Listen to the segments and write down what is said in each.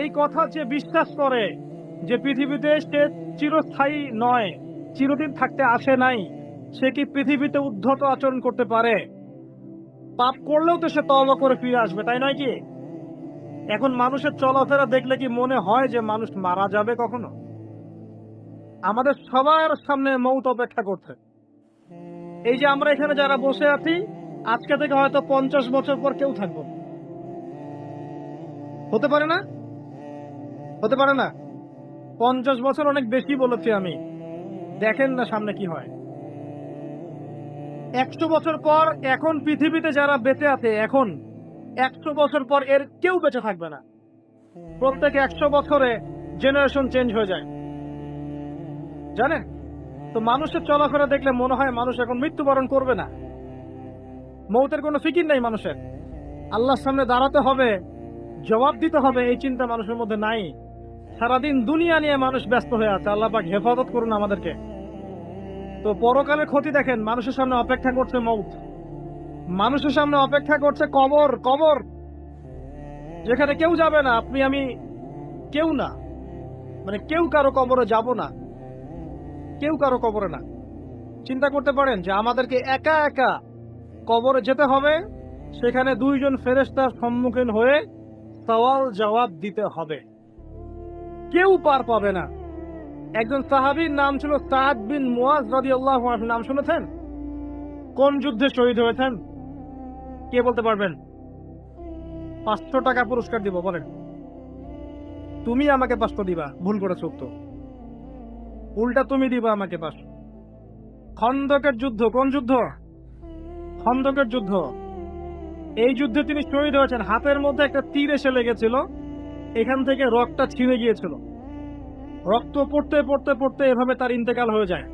এই কথা যে বিশ্বাস করে যে পৃথিবীতে সে চিরস্থায়ী নয়, চিরদিন থাকতে আসে নাই, সে কি পৃথিবীতে উদ্ধত আচরণ করতে পারে? পাপ করলেও তো সে তওবা করে ফিরে আসবে, তাই নয় কি? এখন মানুষের চলাফেরা দেখলে কি মনে হয় যে মানুষ মারা যাবে কখনো? আমাদের সবার সামনে মৌত অপেক্ষা করছে। এই যে আমরা এখানে যারা বসে আছি, আজকে থেকে হয়তো 50 বছর পর কেউ থাকবো না। হতে পারে না? হতে পারে না? 50 বছর অনেক বেশি বলেছি আমি। দেখেন না সামনে কি হয়। 100 বছর পর এখন পৃথিবীতে যারা বেঁচে আছে, এখন 100 বছর পর এর কেউ বেঁচে থাকবে না। প্রত্যেক 100 বছরে জেনারেশন চেঞ্জ হয়ে যায়, জানেন? তো মানুষের চলাফেরা দেখলে মনে হয় মানুষ এখন মৃত্যুবরণ করবে না। মৌতের কোনো ফিকির নেই মানুষের। আল্লাহর সামনে দাঁড়াতে হবে, জবাব দিতে হবে, এই চিন্তা মানুষের মধ্যে নাই। সারাদিন দুনিয়া নিয়ে মানুষ ব্যস্ত হয়ে আছে। আল্লাহ পাক হেফাজত করুন আমাদেরকে। তো পরকালের ক্ষতি দেখেন, মানুষের সামনে অপেক্ষা করছে মৌত, মানুষের সামনে অপেক্ষা করছে কবর। কবর যেখানে কেউ যাবে না, আপনি আমি কেউ না, মানে কেউ কারো কবরে যাব না, কেউ কারো কবরে না। চিন্তা করতে পারেন যে আমাদেরকে একা একা কবরে যেতে হবে, সেখানে দুইজন ফেরেশতার সম্মুখীন হয়ে সওয়াল জবাব দিতে হবে, কেউ পার পাবে না। একজন সাহাবীর নাম ছিল সাদ বিন মুয়াজ রাদিয়াল্লাহু আনহু, নাম শুনেছেন? কোন যুদ্ধে শহীদ হয়েছেন? কে বলতে পারবেন? 500 টাকা পুরস্কার দিব, বলেন। তুমি আমাকে 500 দিবা, ভুল করেছো তো। উল্টা তুমি দিবা আমাকে 500। খন্দকের যুদ্ধ, কোন যুদ্ধ? খন্দকের যুদ্ধ। এই যুদ্ধে তিনি শহীদ হয়েছেন। হাতের মধ্যে একটা তীর এসে লেগেছিল, এখান থেকে রক্তটা ছিঁড়ে গিয়েছিল। রক্ত পড়তে পড়তে পড়তে এভাবে তার ইন্তেকাল হয়ে যায়।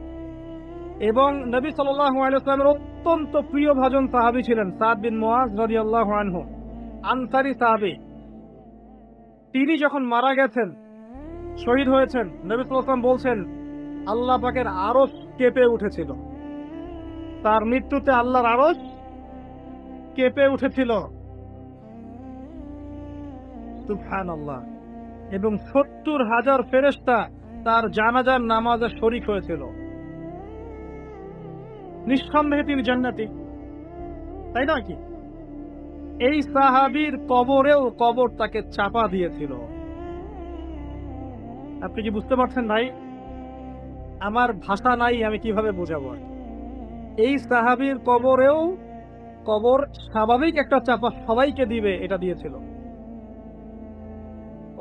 এবং নবী সাল্লাল্লাহু আলাইহি ওয়াসাল্লামের অত্যন্ত প্রিয় ভাজন সাহাবী ছিলেন সাদ বিন মুয়াজ রাদিয়াল্লাহু আনহু, আনসারী সাহাবী। তিনি যখন মারা গেছেন, শহীদ হয়েছেন, নবী সাল্লাল্লাহু আলাইহি ওয়াসাল্লাম বলছেন আল্লাহ পাকের আরশ কেঁপে উঠেছিল। তার মৃত্যুতে আল্লাহর আরশ কেঁপে উঠেছিল। সুবহানাল্লাহ। এবং 70,000 ফেরেশতা তার জানাজার নামাজে শরীক হয়েছিল। নিঃসন্দেহে তিনি জান্নাতি, তাই নয় কি? এই সাহাবীর কবরেও কবর তাকে চাপা দিয়েছিল। আপনি কি বুঝতে পারছেন ভাই? আমার ভাষা নাই, আমি কিভাবে বোঝাবো আর কি। এই সাহাবীর কবরেও কবর স্বাভাবিক একটা চাপা সবাইকে দিবে, এটা দিয়েছিল।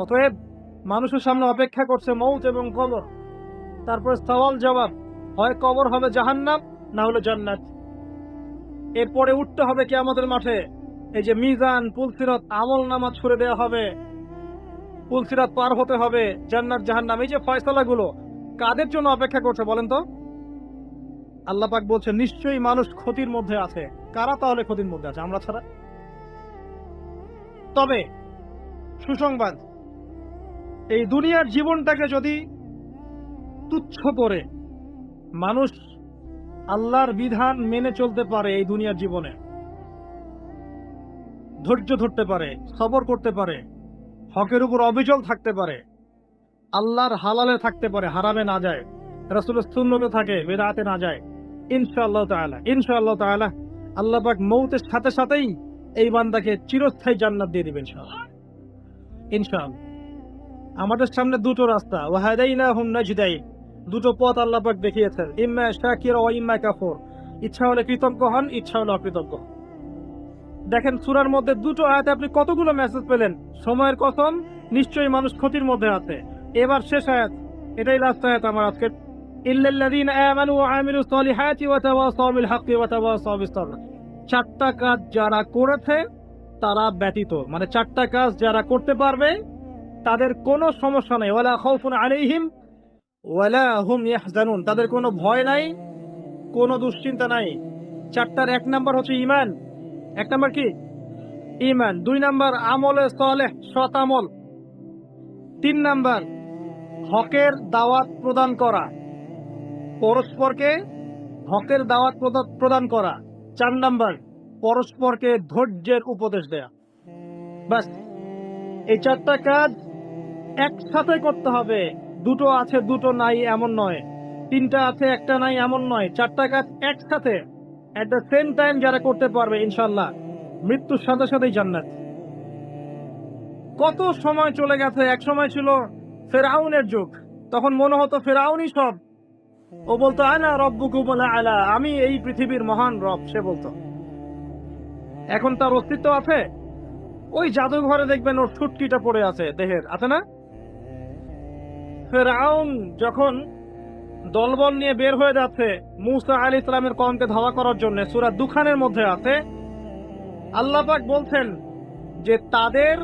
অতএব মানুষের সামনে অপেক্ষা করছে মৌত এবং কবর, তারপরে সওয়াল জবাব। হয় কবর হবে জাহান্নাম, না হলে জান্নাত। এরপরে উঠতে হবে কিয়ামতের মাঠে। এই যে মিজান, পুলসিরাত, আমল নামা ছুড়ে দেওয়া হবে, পুলসিরাত পার হতে হবে, জান্নাত জাহান্নাম, এই যে ফয়সালাগুলো কাদের জন্য অপেক্ষা করছে বলেন তো? আল্লাহ পাক বলছেন নিশ্চয়ই মানুষ ক্ষতির মধ্যে আছে। কারা তাহলে ক্ষতির মধ্যে আছে? আমরা ছাড়া। তবে সুসংবাদ, এই দুনিয়ার জীবনটাকে যদি তুচ্ছ করে মানুষ আল্লাহর বিধান মেনে চলতে পারে, এই দুনিয়ার জীবনে ধৈর্য ধরতে পারে, সবর করতে পারে, হকের উপর অবিচল থাকতে পারে, আল্লাহর হালালে থাকতে পারে, হারামে না যায়, রাসূলের সুন্নতে থাকে, বিদআতে না যায়, ইনশাআল্লাহ তাআলা ইনশাআল্লাহ তাআলা আল্লাহ পাক মৌতের সাথে সাথেই এই বান্দাকে চিরস্থায়ী জান্নাত দিয়ে দিবেন ইনশাআল্লাহ। ইনশাআল্লাহ। আমাদের সামনে দুটো রাস্তা, ওয়াহাদাইনাহুম নাজদাইন, দুটো পথ আল্লাহ পাক দেখিয়েছেন, ইম্মা শাকিরা ওয়া ইম্মা কাফুর। ইচ্ছা হলে কৃতজ্ঞ হন, ইচ্ছা হলে অকৃতজ্ঞ। দেখেন সূরার মধ্যে দুটো আয়াতে আপনি কতগুলো মেসেজ পেলেন। সময়ের কসম, নিশ্চয়ই মানুষ ক্ষতির মধ্যে আছে। এবার শেষ আয়াত, এটাই লাস্ট আয়াত আমার আজকে। ইল্লাল্লাযীনা আমানু ওয়া আমিলুস সলিহাতি ওয়া তাওয়াসাউ বিল হাক্কি ওয়া তাওয়াসাউ বিস সাবর। চারটা কাজ যারা করেছে তারা ব্যতীত, মানে চারটা কাজ যারা করতে পারবে তাদের কোনো সমস্যা নেই। ওয়ালা খাউফুন আলাইহিম ওয়ালা হুম ইয়াহজানুন, তাদের কোনো ভয় নাই, কোনো দুশ্চিন্তা নাই। চারটার এক নাম্বার হচ্ছে ঈমান। এক নাম্বার কি? ঈমান। দুই নাম্বার আমলে সালেহ, সৎ আমল। তিন নাম্বার হকের দাওয়াত প্রদান করা, পরস্পরকে হকের দাওয়াত প্রদান করা। চার নাম্বার পরস্পরকে ধৈর্যের উপদেশ দেয়া। বাস, এই চারটা কাজ একসাথে করতে হবে। দুটো আছে দুটো নাই এমন নয়, তিনটা আছে একটা নাই এমন নয়, চারটা কাজ একসাথে এট দ্য সেম টাইম যারা করতে পারবে ইনশাল্লাহ মৃত্যুর সাথে সাথেই জান্নাত। কত সময় চলে গেছে, এক সময় ছিল ফেরাউনের যুগ, তখন মনে হতো ফেরাউনই সব। ও বলতো আনা রব্বুকুমুল আলা, আমি এই পৃথিবীর মহান রব, সে বলতো। এখন তার অস্তিত্ব আছে? ওই জাদুঘরে দেখবেন ওর ছুটকিটা পড়ে আছে দেহের, আছে না? ফেরাউন যখন দলবল নিয়ে বের হয়ে যাচ্ছে মূসা আলাইহিস সালামের কওমকে ধাওয়া করার জন্য, সূরা দুখানের মধ্যে আছে, আল্লাহ পাক বলছেন যে তাদের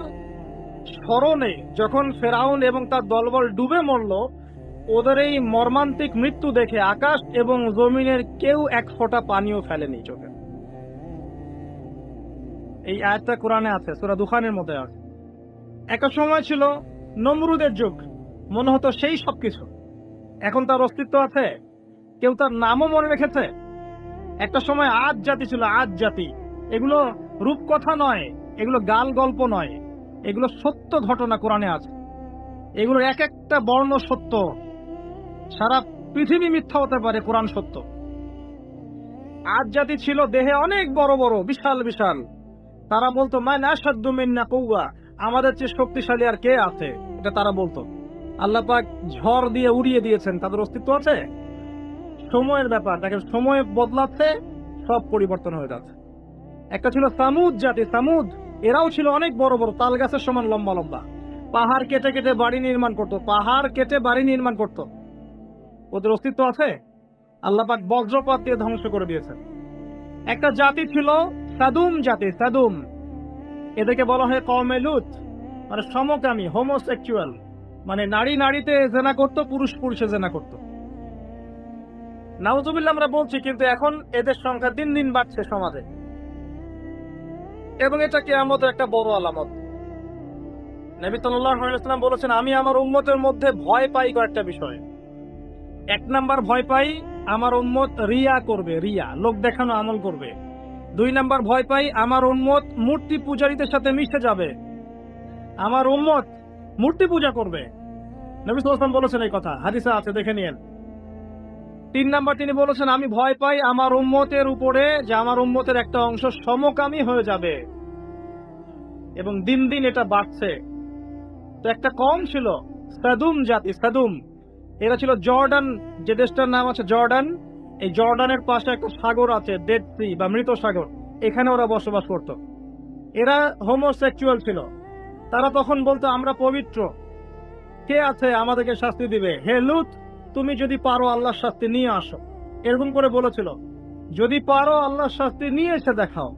স্মরণে যখন ফেরাউন এবং তার দলবল ডুবে মরল, ওদের এই মর্মান্তিক মৃত্যু দেখে আকাশ এবং জমিনের কেউ এক ফোঁটা পানিও ফেলেনি চোখে। এই আয়াতটা কোরআনে আছে, সূরা দুখানের মধ্যে আছে। একটা সময় ছিল নমরুদের যুগ, মনে হতো সেই সবকিছু। এখন তার অস্তিত্ব আছে? কেউ তার নামও মনে রেখেছে? একটা সময় আদ জাতি ছিল, আদ জাতি। এগুলো রূপকথা নয়, এগুলো গাল গল্প নয়, এগুলো সত্য ঘটনা কোরআনে আছে। এগুলোর এক একটা বর্ণ সত্য, সারা পৃথিবী মিথ্যা হতে পারে, কোরআন সত্য। আদ জাতি ছিল দেহে অনেক বড় বড়, বিশাল বিশাল। তারা বলতো মান আশাদ্দু মিন্না কুওয়া, আমাদের চেয়ে শক্তিশালী আর কে আছে, এটা তারা বলতো। আল্লাহ পাক ঝড় দিয়ে উড়িয়ে দিয়েছেন, তাদের অস্তিত্ব আছে? সময়ের ব্যাপার, দেখেন সময় বদলাচ্ছে, সব পরিবর্তন হয়ে যাচ্ছে। একটা ছিল সামুদ জাতি, সামুদ, এরাও ছিল অনেক বড় বড়, তাল গাছের সমান লম্বা লম্বা। পাহাড় কেটে কেটে বাড়ি নির্মাণ করত, পাহাড় কেটে বাড়ি নির্মাণ করত। ওদের অস্তিত্ব আছে? আল্লাহ পাক বজ্রপাত দিয়ে ধ্বংস করে দিয়েছেন। একটা জাতি ছিল সাদুম জাতি, সাদুম, এদেরকে বলা হয় কওমে লূত, মানে সমকামী, হোমোসেক্সুয়াল, মানে নারী নারীতে জেনা করত, পুরুষ পুরুষে জেনা করত। নাউজুবিল্লাহ আমরা বলছি, কিন্তু এখন এদের সংখ্যা দিন দিন বাড়ছে সমাজে, এবং এটা কিয়ামতের একটা বড় আলামত। নবী সাল্লাল্লাহু আলাইহি ওয়াসাল্লাম বলেছেন, আমি আমার উম্মতের মধ্যে ভয় পাই কয়েকটা বিষয়। এক নাম্বার ভয় পাই আমার উম্মত রিয়া করবে, রিয়া, লোক দেখানো আমল করবে। দুই নাম্বার ভয় পাই আমার উম্মত মূর্তি পূজারীদের সাথে মিশে যাবে, আমার উম্মত মূর্তি পূজা করবে। নবী সাল্লাল্লাহু আলাইহি ওয়াসাল্লাম বলেছেন এই কথা, হাদিসে আছে, দেখে নিয়েন। তিন নাম্বার তিনি বলেছেন, আমি ভয় পাই আমার উম্মতের উপরে যে আমার উম্মতের একটা অংশ সমকামী হয়ে যাবে, এবং দিন দিন এটা বাড়ছে। তো একটা কম ছিল সাদুম জাতি, সাদুম, এরা ছিল জর্ডান, যে দেশটার নাম আছে জর্ডান, এই জর্ডানের পাশে একটা সাগর আছে, ডেড সি বা মৃত সাগর, এখানে ওরা বসবাস করত। এরা হোমোসেক্সুয়াল ছিল। তারা তখন বলতো আমরা পবিত্র, কে আছে আমাদেরকে শাস্তি দিবে, হে লূত তুমি যদি পারো আল্লাহর শাস্তি নিয়ে আসো, এরকম করে বলেছিল। যদি পারো আল্লাহর শাস্তি নিয়ে এসে দেখাও।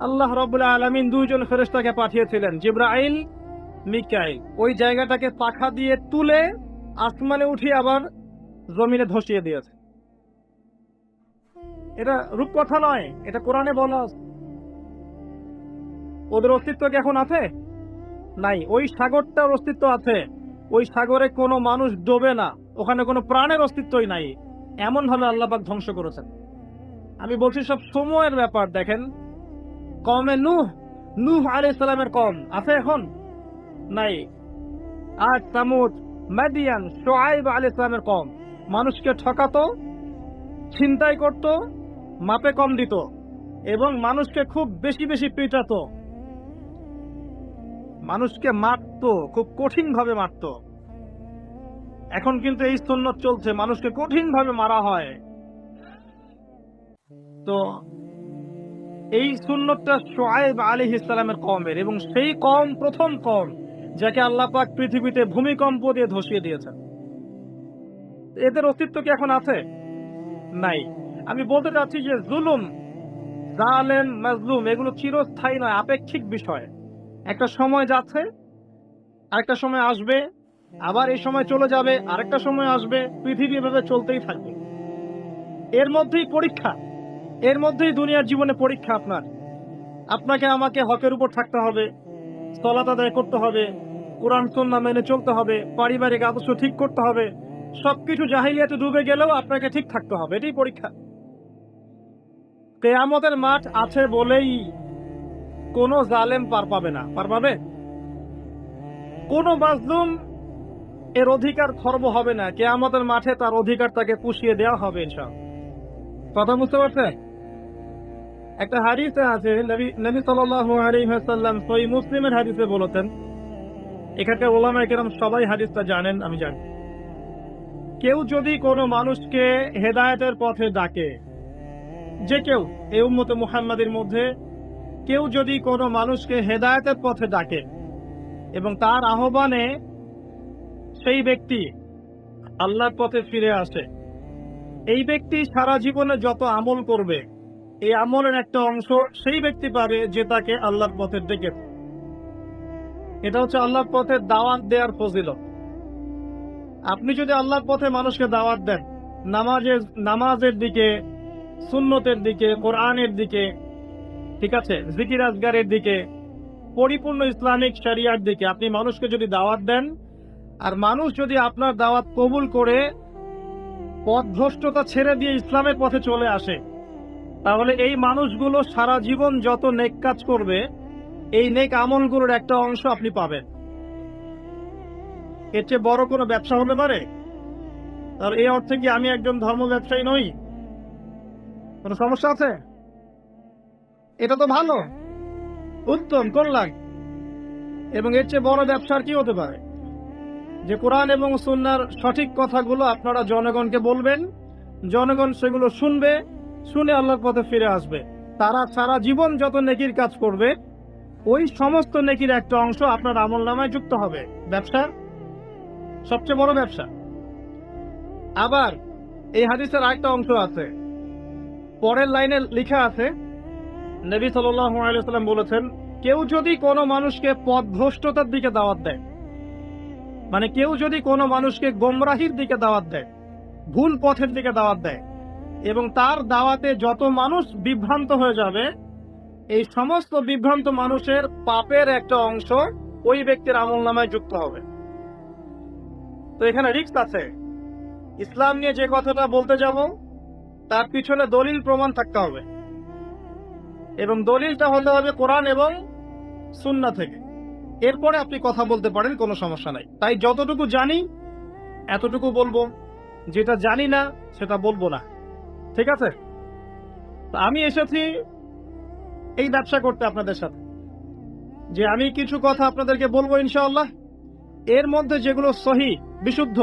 আল্লাহ রাব্বুল আলামিন দুইজন ফেরেশতাকে পাঠিয়েছিলেন, জিবরাইল, মিকাইল, ওই জায়গাটাকে পাখা দিয়ে তুলে আসমানে উঠিয়ে আবার জমিনে ধসিয়ে দিয়েছে। এটা রূপকথা নয়, এটা কোরআনে বলা আছে। ওদের অস্তিত্ব কি এখন আছে? নাই। ওই সাগরটার অস্তিত্ব আছে, ওই সাগরে কোনো মানুষ ডোবে না, ওখানে কোনো প্রাণের অস্তিত্বই নাই, এমন ভাবে আল্লাহ পাক ধ্বংস করেছেন। আমি বলছি সব সময়ের ব্যাপার। দেখেন কওমে নূহ, নূহ আলাইহিস সালামের কওম আছে এখন? নাই। আদ, সামুদ, মাদিয়ান, শুআয়ব আলাইহিস সালামের কওম মানুষকে ঠকাতো, ছিনতাই করত, মাপে কম দিত, এবং মানুষকে খুব বেশি বেশি পিটাতো, মানুষকে মারতো, খুব কঠিন ভাবে মারতো। এখন কিন্তু এই সুন্নত চলছে, মানুষকে কঠিন ভাবে মারা হয়। তো এই সুন্নতটা শুআয়ব আলাইহিস সালামের কওমের, এবং সেই কওম প্রথম কওম যাকে আল্লাহ পাক পৃথিবীতে ভূমিকম্প দিয়ে ধসিয়ে দিয়েছেন। এদের অস্তিত্ব কি এখন আছে? নাই। আমি বলতে চাচ্ছি যে জুলুম, জালেম, মাজলুম, এগুলো চিরস্থায়ী নয়, আপেক্ষিক বিষয়। একটা সময় যাচ্ছে, আরেকটা সময় আসবে, আবার এই সময় চলে যাবে, আরেকটা সময় আসবে, পৃথিবী এভাবে চলতেই থাকবে। এর মধ্যেই পরীক্ষা, এর মধ্যেই দুনিয়ার জীবনে পরীক্ষা। আপনাকে আমাকে হকের উপর থাকতে হবে, সালাত আদায় করতে হবে, কোরআন সুন্নাহ মেনে চলতে হবে, পারিবারিক আদর্শ ঠিক করতে হবে। সবকিছু জাহিলিয়াতে ডুবে গেলেও আপনাকে ঠিক থাকতে হবে, এটাই পরীক্ষা। কিয়ামতের মাঠ আছে বলেই কোনো জালেম পার পাবে না, পার পাবে? কোনো মাজলুম এর অধিকার খর্ব হবে না, কিয়ামতের মাঠে তার অধিকার তাকে পুষিয়ে দেওয়া হবে ইনশাআল্লাহ। কথা বুঝতে পারছেন? একটা হাদিসে আছে, নবী সাল্লাল্লাহু আলাইহি ওয়াসাল্লাম সহিহ মুসলিমের হাদিসে বলেছেন, এখানকার উলামায়ে কেরাম সবাই হাদিসটা জানেন, আমি জানি, কেউ যদি কোনো মানুষকে হেদায়েতের পথে ডাকে, যে কেউ এই উম্মতে মুহাম্মাদের মধ্যে কেউ যদি কোনো মানুষকে হেদায়েতের পথে ডাকে এবং তার আহ্বানে সেই ব্যক্তি আল্লাহর পথে ফিরে আসে, এই ব্যক্তি সারা জীবনে যত আমল করবে এই আমলের একটা অংশ সেই ব্যক্তি পাবে যে তাকে আল্লাহর পথে ডেকেছে। এটা হচ্ছে আল্লাহর পথে দাওয়াত দেওয়ার ফজিলত। আপনি যদি আল্লাহর পথে মানুষকে দাওয়াত দেন, নামাজের দিকে, সুন্নতের দিকে, কোরআনের দিকে, ঠিক আছে, জিকির আজগারের দিকে, পরিপূর্ণ ইসলামিক শরিয়ার দিকে আপনি মানুষকে যদি দাওয়াত দেন, আর মানুষ যদি আপনার দাওয়াত কবুল করে পথভ্রষ্টতা ছেড়ে দিয়ে ইসলামের পথে চলে আসে, তাহলে এই মানুষগুলো সারা জীবন যত নেক কাজ করবে এই নেক আমলগুলোর একটা অংশ আপনি পাবেন। এর চেয়ে বড় কোনো ব্যবসা হতে পারে? আর এই অর্থে কি আমি একজন ধর্ম ব্যবসায়ী নই? কোনো সমস্যা আছে? এটা তো ভালো, উত্তম, কল্যাণ। এবং এর চেয়ে বড় ব্যবসার কি হতে পারে? যে কোরআন এবং সুন্নাহর সঠিক কথাগুলো আপনারা জনগণকে বলবেন, জনগণ সেগুলো শুনবে, শুনে আল্লাহর পথে ফিরে আসবে, তারা সারা জীবন যত নেকির কাজ করবে ওই সমস্ত নেকির একটা অংশ আপনার আমলনামায় যুক্ত হবে। ব্যবসা সবচেয়ে বড় ব্যবসা। আবার এই হাদিসের আরেকটা অংশ আছে, পরের লাইনে লেখা আছে, নবী সাল্লাল্লাহু আলাইহি ওয়াসাল্লাম বলেছেন, কেউ যদি কোনো মানুষকে পথভ্রষ্টতার দিকে দাওয়াত দেয়, মানে কেউ যদি কোনো মানুষকে গোমরাহির দিকে দাওয়াত দেয়, ভুল পথের দিকে দাওয়াত দেয়, এবং তার দাওয়াতে যত মানুষ বিভ্রান্ত হয়ে যাবে এই সমস্ত বিভ্রান্ত মানুষের পাপের একটা অংশ ওই ব্যক্তির আমলনামায় যুক্ত হবে। তো এখানে রিস্ক আছে। ইসলাম নিয়ে যে কথাটা বলতে যাব তার পিছনে দলিল প্রমাণ থাকতে হবে, এবং দলিলটা হতে হবে কোরআন এবং সুন্নাহ থেকে। এরপরে আপনি কথা বলতে পারেন, কোনো সমস্যা নাই। তাই যতটুকু জানি এতটুকু বলবো, যেটা জানি না সেটা বলবো না, ঠিক আছে? আমি এসেছি এই ব্যবসা করতে আপনাদের সাথে, যে আমি কিছু কথা আপনাদেরকে বলবো ইনশাআল্লাহ, এর মধ্যে যেগুলো সহি, বিশুদ্ধ,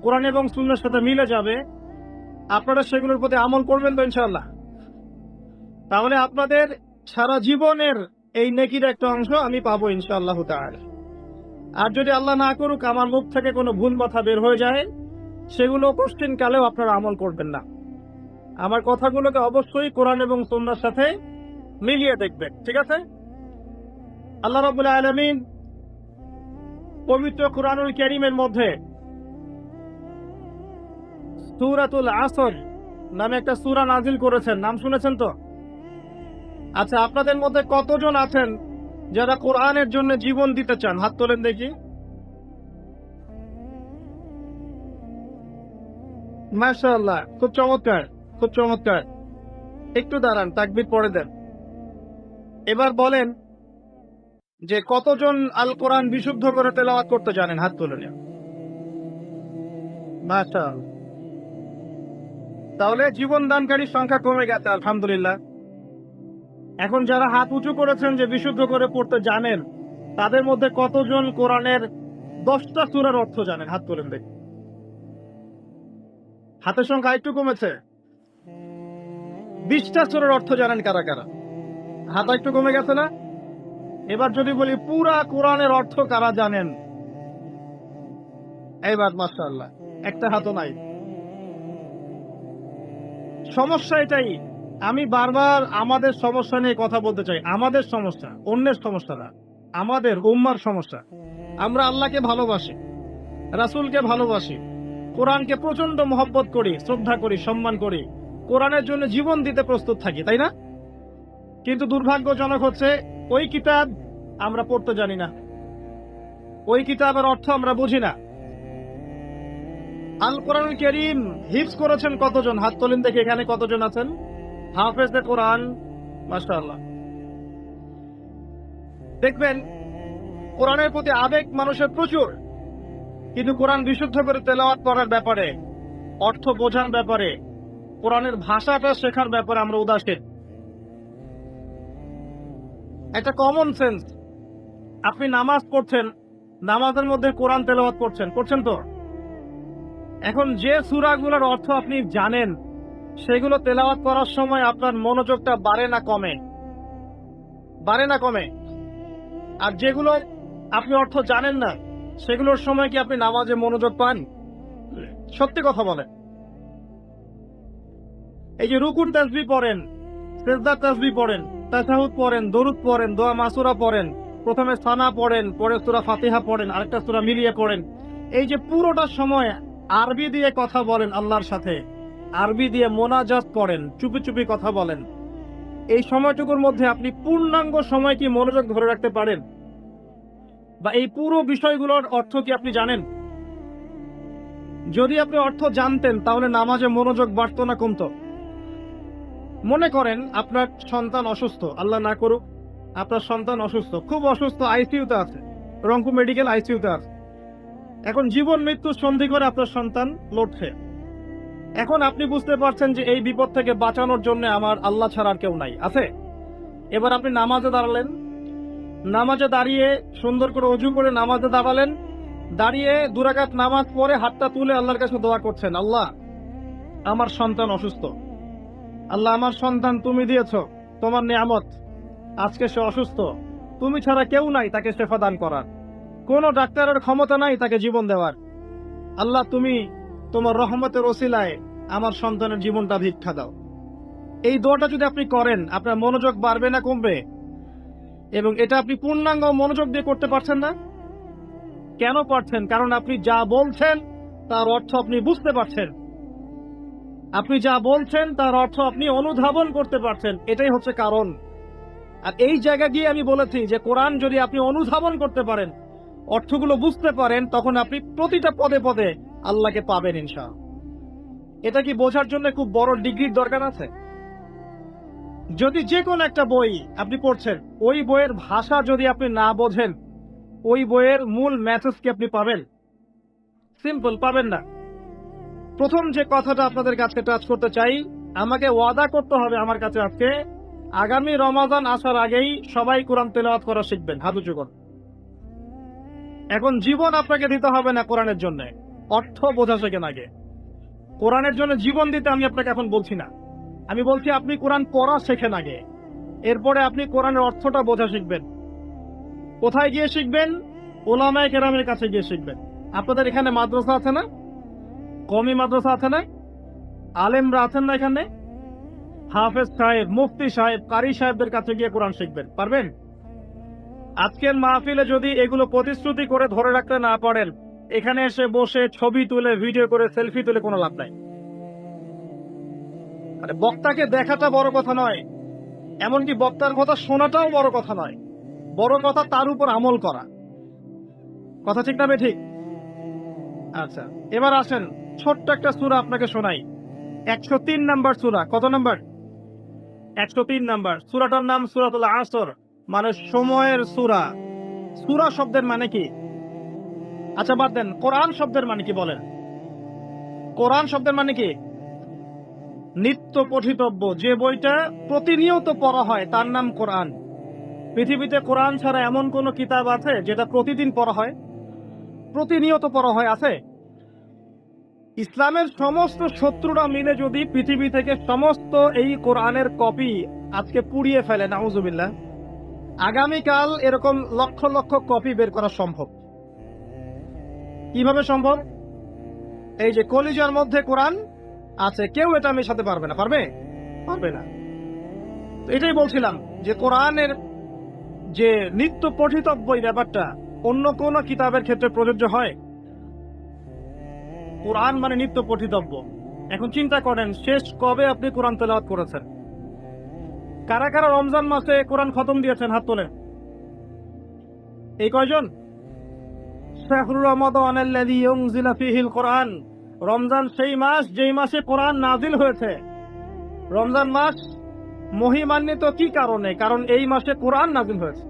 কোরআন এবং সুন্নাহর সাথে মিলে যাবে, আপনারা সেগুলোর প্রতি আমল করবেন তো ইনশাআল্লাহ। তাহলে আপনাদের সারা জীবনের এই নেকির একটা অংশ আমি পাবো ইনশাআল্লাহ তাআলা। আর যদি আল্লাহ না করুক আমার মুখ থেকে কোনো ভুল কথা বের হয়ে যায়, সেগুলো কোশ্চেন কালেও আপনারা আমল করবেন না। আমার কথাগুলোকে অবশ্যই কোরআন এবং সুন্নাহর সাথে মিলিয়ে দেখবেন, ঠিক আছে? আল্লাহ রাব্বুল আলামিন পবিত্র কুরআনুল কারীমের মধ্যে সূরাতুল আসর নামে একটা সূরা নাজিল করেছেন, নাম শুনেছেন তো? আচ্ছা, আপনাদের মধ্যে কতজন আছেন যারা কোরআনের জন্য জীবন দিতে চান? হাত তোলেন দেখি। মাশাআল্লাহ, খুব চমৎকার, খুব চমৎকার। একটু দাঁড়ান, তাকবীর পড়ে দেন। এবার বলেন যে কতজন আল কোরআন বিশুদ্ধ করে তেলাওয়াত করতে জানেন? হাত তুলে নিন। মাশাআল্লাহ। তাহলে জীবন দানকারীর সংখ্যা কমে গেছে আলহামদুলিল্লাহ। এখন যারা হাত উঁচু করেছেন যে বিশুদ্ধ করে পড়তে জানেন, তাদের মধ্যে কতজন কোরআনের 10টা সূরার অর্থ জানেন? হাত তোলেন দেখি। হাতের সংখ্যা একটু কমেছে। 20টা সূরার অর্থ জানেন কারা কারা? হাত একটু কমে গেছে না? এবার যদি বলি পুরা কোরআনের অর্থ কারা জানেন? এইবার মাশাআল্লাহ একটা হাতও নাই। সমস্যা এটাই, আমি বারবার আমাদের সমস্যা নিয়ে কথা বলতে চাই। আমাদের সমস্যা, অন্যের সমস্যা না, আমাদের উম্মার সমস্যা। আমরা আল্লাহকে ভালোবাসি, রাসূলকে ভালোবাসি, কোরআনকে প্রচন্ড মহব্বত করি, শ্রদ্ধা করি, সম্মান করি, কোরআনের জন্য জীবন দিতে প্রস্তুত থাকি, তাই না? কিন্তু দুর্ভাগ্যজনক হচ্ছে ওই কিতাব আমরা পড়তে জানি না, ওই কিতাবের অর্থ আমরা বুঝি না। আল কোরআনুল কারীম হিফজ করেছেন কতজন? হাত তোলেন দেখি এখানে কতজন আছেন হাফেজে কোরআন? মাশাআল্লাহ। দেখবেন কোরআনের প্রতি আবেগ মানুষের প্রচুর, কিন্তু কোরআন বিশুদ্ধ করে তেলাওয়াত করার ব্যাপারে, অর্থ বোঝার ব্যাপারে, কোরআনের ভাষাটা শেখার ব্যাপারে আমরা উদাসীন। একটা কমন সেন্স, আপনি নামাজ পড়ছেন, নামাজের মধ্যে কোরআন তেলাওয়াত করছেন তো, এখন যে সূরাগুলোর অর্থ আপনি জানেন সেগুলো তেলাওয়াত করার সময় আপনার মনোযোগটা বাড়ে না কমে? বাড়ে না কমে? আর যেগুলো আপনি অর্থ জানেন না সেগুলোর সময় কি আপনি নামাজে মনোযোগ পান? সত্যি কথা বলেন। এই যে রুকুর তাসবিহ পড়েন, সিজদার তাসবিহ পড়েন, তাশাহুদ পড়েন, দরুদ পড়েন, দোয়া মাসুরা পড়েন, প্রথমে সানা পড়েন, পরে সূরা ফাতিহা পড়েন, আরেকটা সূরা মিলিয়ে পড়েন, এই যে পুরোটা সময় আরবি দিয়ে কথা বলেন আল্লাহর সাথে, আরবি দিয়ে মোনাজাত করেন, চুপি চুপি কথা বলেন, এই সময়টুকুর মধ্যে আপনি পূর্ণাঙ্গ সময় কি মনোযোগ ধরে রাখতে পারেন? বা এই পুরো বিষয়গুলোর অর্থ কি আপনি জানেন? যদি আপনি অর্থ জানতেন তাহলে নামাজে মনোযোগ বাড়তো না কমতো? মনে করেন আপনার সন্তান অসুস্থ, আল্লাহ না করুক, আপনার সন্তান অসুস্থ, খুব অসুস্থ, আইসিইউতে আছে, রংপুর মেডিকেল আইসিইউতে আছে। এখন জীবন মৃত্যু সন্ধি করে আপনার সন্তান লড়ছে। এখন আপনি বুঝতে পারছেন যে এই বিপদ থেকে বাঁচানোর জন্য আমার আল্লাহ ছাড়া আর কেউ নাই, আছে? এবার আপনি নামাজে দাঁড়ালেন, নামাজে দাঁড়িয়ে সুন্দর করে অজু করে নামাজে দাঁড়ালেন, দাঁড়িয়ে 2 রাকাত নামাজ পড়ে হাতটা তুলে আল্লাহর কাছে দোয়া করছেন, আল্লাহ আমার সন্তান অসুস্থ, আল্লাহ আমার সন্তান তুমি দিয়েছ, তোমার নিয়ামত, আজকে সে অসুস্থ, তুমি ছাড়া কেউ নাই তাকে শেফা দান করার, কোনো ডাক্তারের ক্ষমতা নাই তাকে জীবন দেওয়ার, আল্লাহ তুমি তোমার রহমতের ওসিলায় আমার সন্তানের জীবনটা ভিক্ষা দাও। এই দোয়াটা যদি আপনি করেন আপনার মনোযোগ বাড়বে না কমবে? এবং এটা আপনি পূর্ণাঙ্গ মনোযোগ দিয়ে করতে পারছেন না। কেন পারছেন? কারণ আপনি যা বলছেন তার অর্থ আপনি বুঝতে পারছেন, আপনি যা বলছেন তার অর্থ আপনি অনুধাবন করতে পারছেন, এটাই হচ্ছে কারণ। আর এই জায়গা গিয়ে আমি বলেছি যে কোরআন যদি আপনি অনুধাবন করতে পারেন, অর্থগুলো বুঝতে পারেন, তখন আপনি প্রতিটা পদে পদে আল্লাহকে পাবেন ইনশাআল্লাহ। এটা কি বোঝার জন্য খুব বড় ডিগ্রির দরকার আছে? যদি যে কোনো একটা বই আপনি পড়ছেন, ওই বইয়ের ভাষা যদি আপনি না বোঝেন, ওই বইয়ের মূল মেসেজ কি আপনি পাবেন? সিম্পল পাবেন না। প্রথম যে কথাটা আপনাদের কাছে টাচ করতে চাই, আমাকে ওয়াদা করতে হবে আমার কাছে আজকে আগামী রমাদান আসার আগেই সবাই কোরআন তেলাওয়াত করা শিখবেন, হাত উঁচু করুন। এখন জীবন আপনাকে দিতে হবে না কোরআনের জন্য, অর্থ বোঝা শেখেন আগে। কোরআনের জন্য জীবন দিতে আমি আপনাকে এখন বলছি না, আমি বলছি আপনি কোরআন পড়া শেখেন আগে, এরপরে আপনি কোরআনের অর্থটা বোঝা শিখবেন। কোথায় গিয়ে শিখবেন? ওলামায়ে কেরামের কাছে গিয়ে শিখবেন। আপনাদের এখানে মাদ্রাসা আছে না? কওমি মাদ্রাসা আছে না? আলেমরা আছেন না এখানে? হাফেজ সাহেব, মুফতি সাহেব, কারি সাহেবদের কাছে গিয়ে কোরআন শিখবেন, পারবেন? আজকের মাহফিলে যদি এগুলো প্রতিশ্রুতি করে ধরে রাখতে না পারেন, এখানে এসে বসে ছবি তুলে, ভিডিও করে, সেলফি তুলে কোনো লাভ নাই। মানে বক্তাকে দেখাটা বড় কথা নয়, এমনকি বক্তার কথা শোনাটাও বড় কথা নয়, বড় কথা তার উপর আমল করা। কথা ঠিক না ঠিক? আচ্ছা, এবার আসেন ছোট্ট একটা সূরা আপনাকে শোনাই, 103 নাম্বার সূরা। কত নাম্বার? 103 নাম্বার। সূরাটার নাম সূরাতুল আসর, মানে সময়ের সূরা। সূরা শব্দের মানে কি? আচ্ছা বাদ দেন, কোরআন শব্দের মানে কি বলেন? কোরআন শব্দের মানে কি? নিত্য পঠিতব্য, যে বইটা প্রতিনিয়ত পড়া হয় তার নাম কোরআন। পৃথিবীতে কোরআন ছাড়া এমন কোন কিতাব আছে যেটা প্রতিদিন পড়া হয়, প্রতিনিয়ত পড়া হয়? আছে? ইসলামের সমস্ত শত্রুরা মিলে যদি পৃথিবী থেকে সমস্ত এই কোরআনের কপি আজকে পুড়িয়ে ফেলে, নাউজুবিল্লাহ, আগামীকাল এরকম লক্ষ লক্ষ কপি বের করা সম্ভব। কিভাবে সম্ভব? এই যে কলিজার মধ্যে কোরআন আছে, কেউ এটা মেশাতে পারবে না। পারবে? পারবে না। তো এটাই বলছিলাম যে কোরআনের যে নিত্য পঠিতব্য এই ব্যাপারটা অন্য কোন কিতাবের ক্ষেত্রে প্রযোজ্য হয়? কোরআন মানে নিত্য পঠিতব্য। এখন চিন্তা করেন, শেষ কবে আপনি কোরআন তেলাওয়াত করেছেন? কারা কারা রমজান মাসে কোরআন খতম দিয়েছেন? হাত তোলেন। এই কয়জন? শাহরু রমাদানাল্লাযী উনজিলা ফীহিল কোরআন, রমজান সেই মাস যেই মাসে কোরআন নাজিল হয়েছে। রমজান মাস মহিমান্বিত কি কারণে? কারণ এই মাসে কোরআন নাজিল হয়েছে।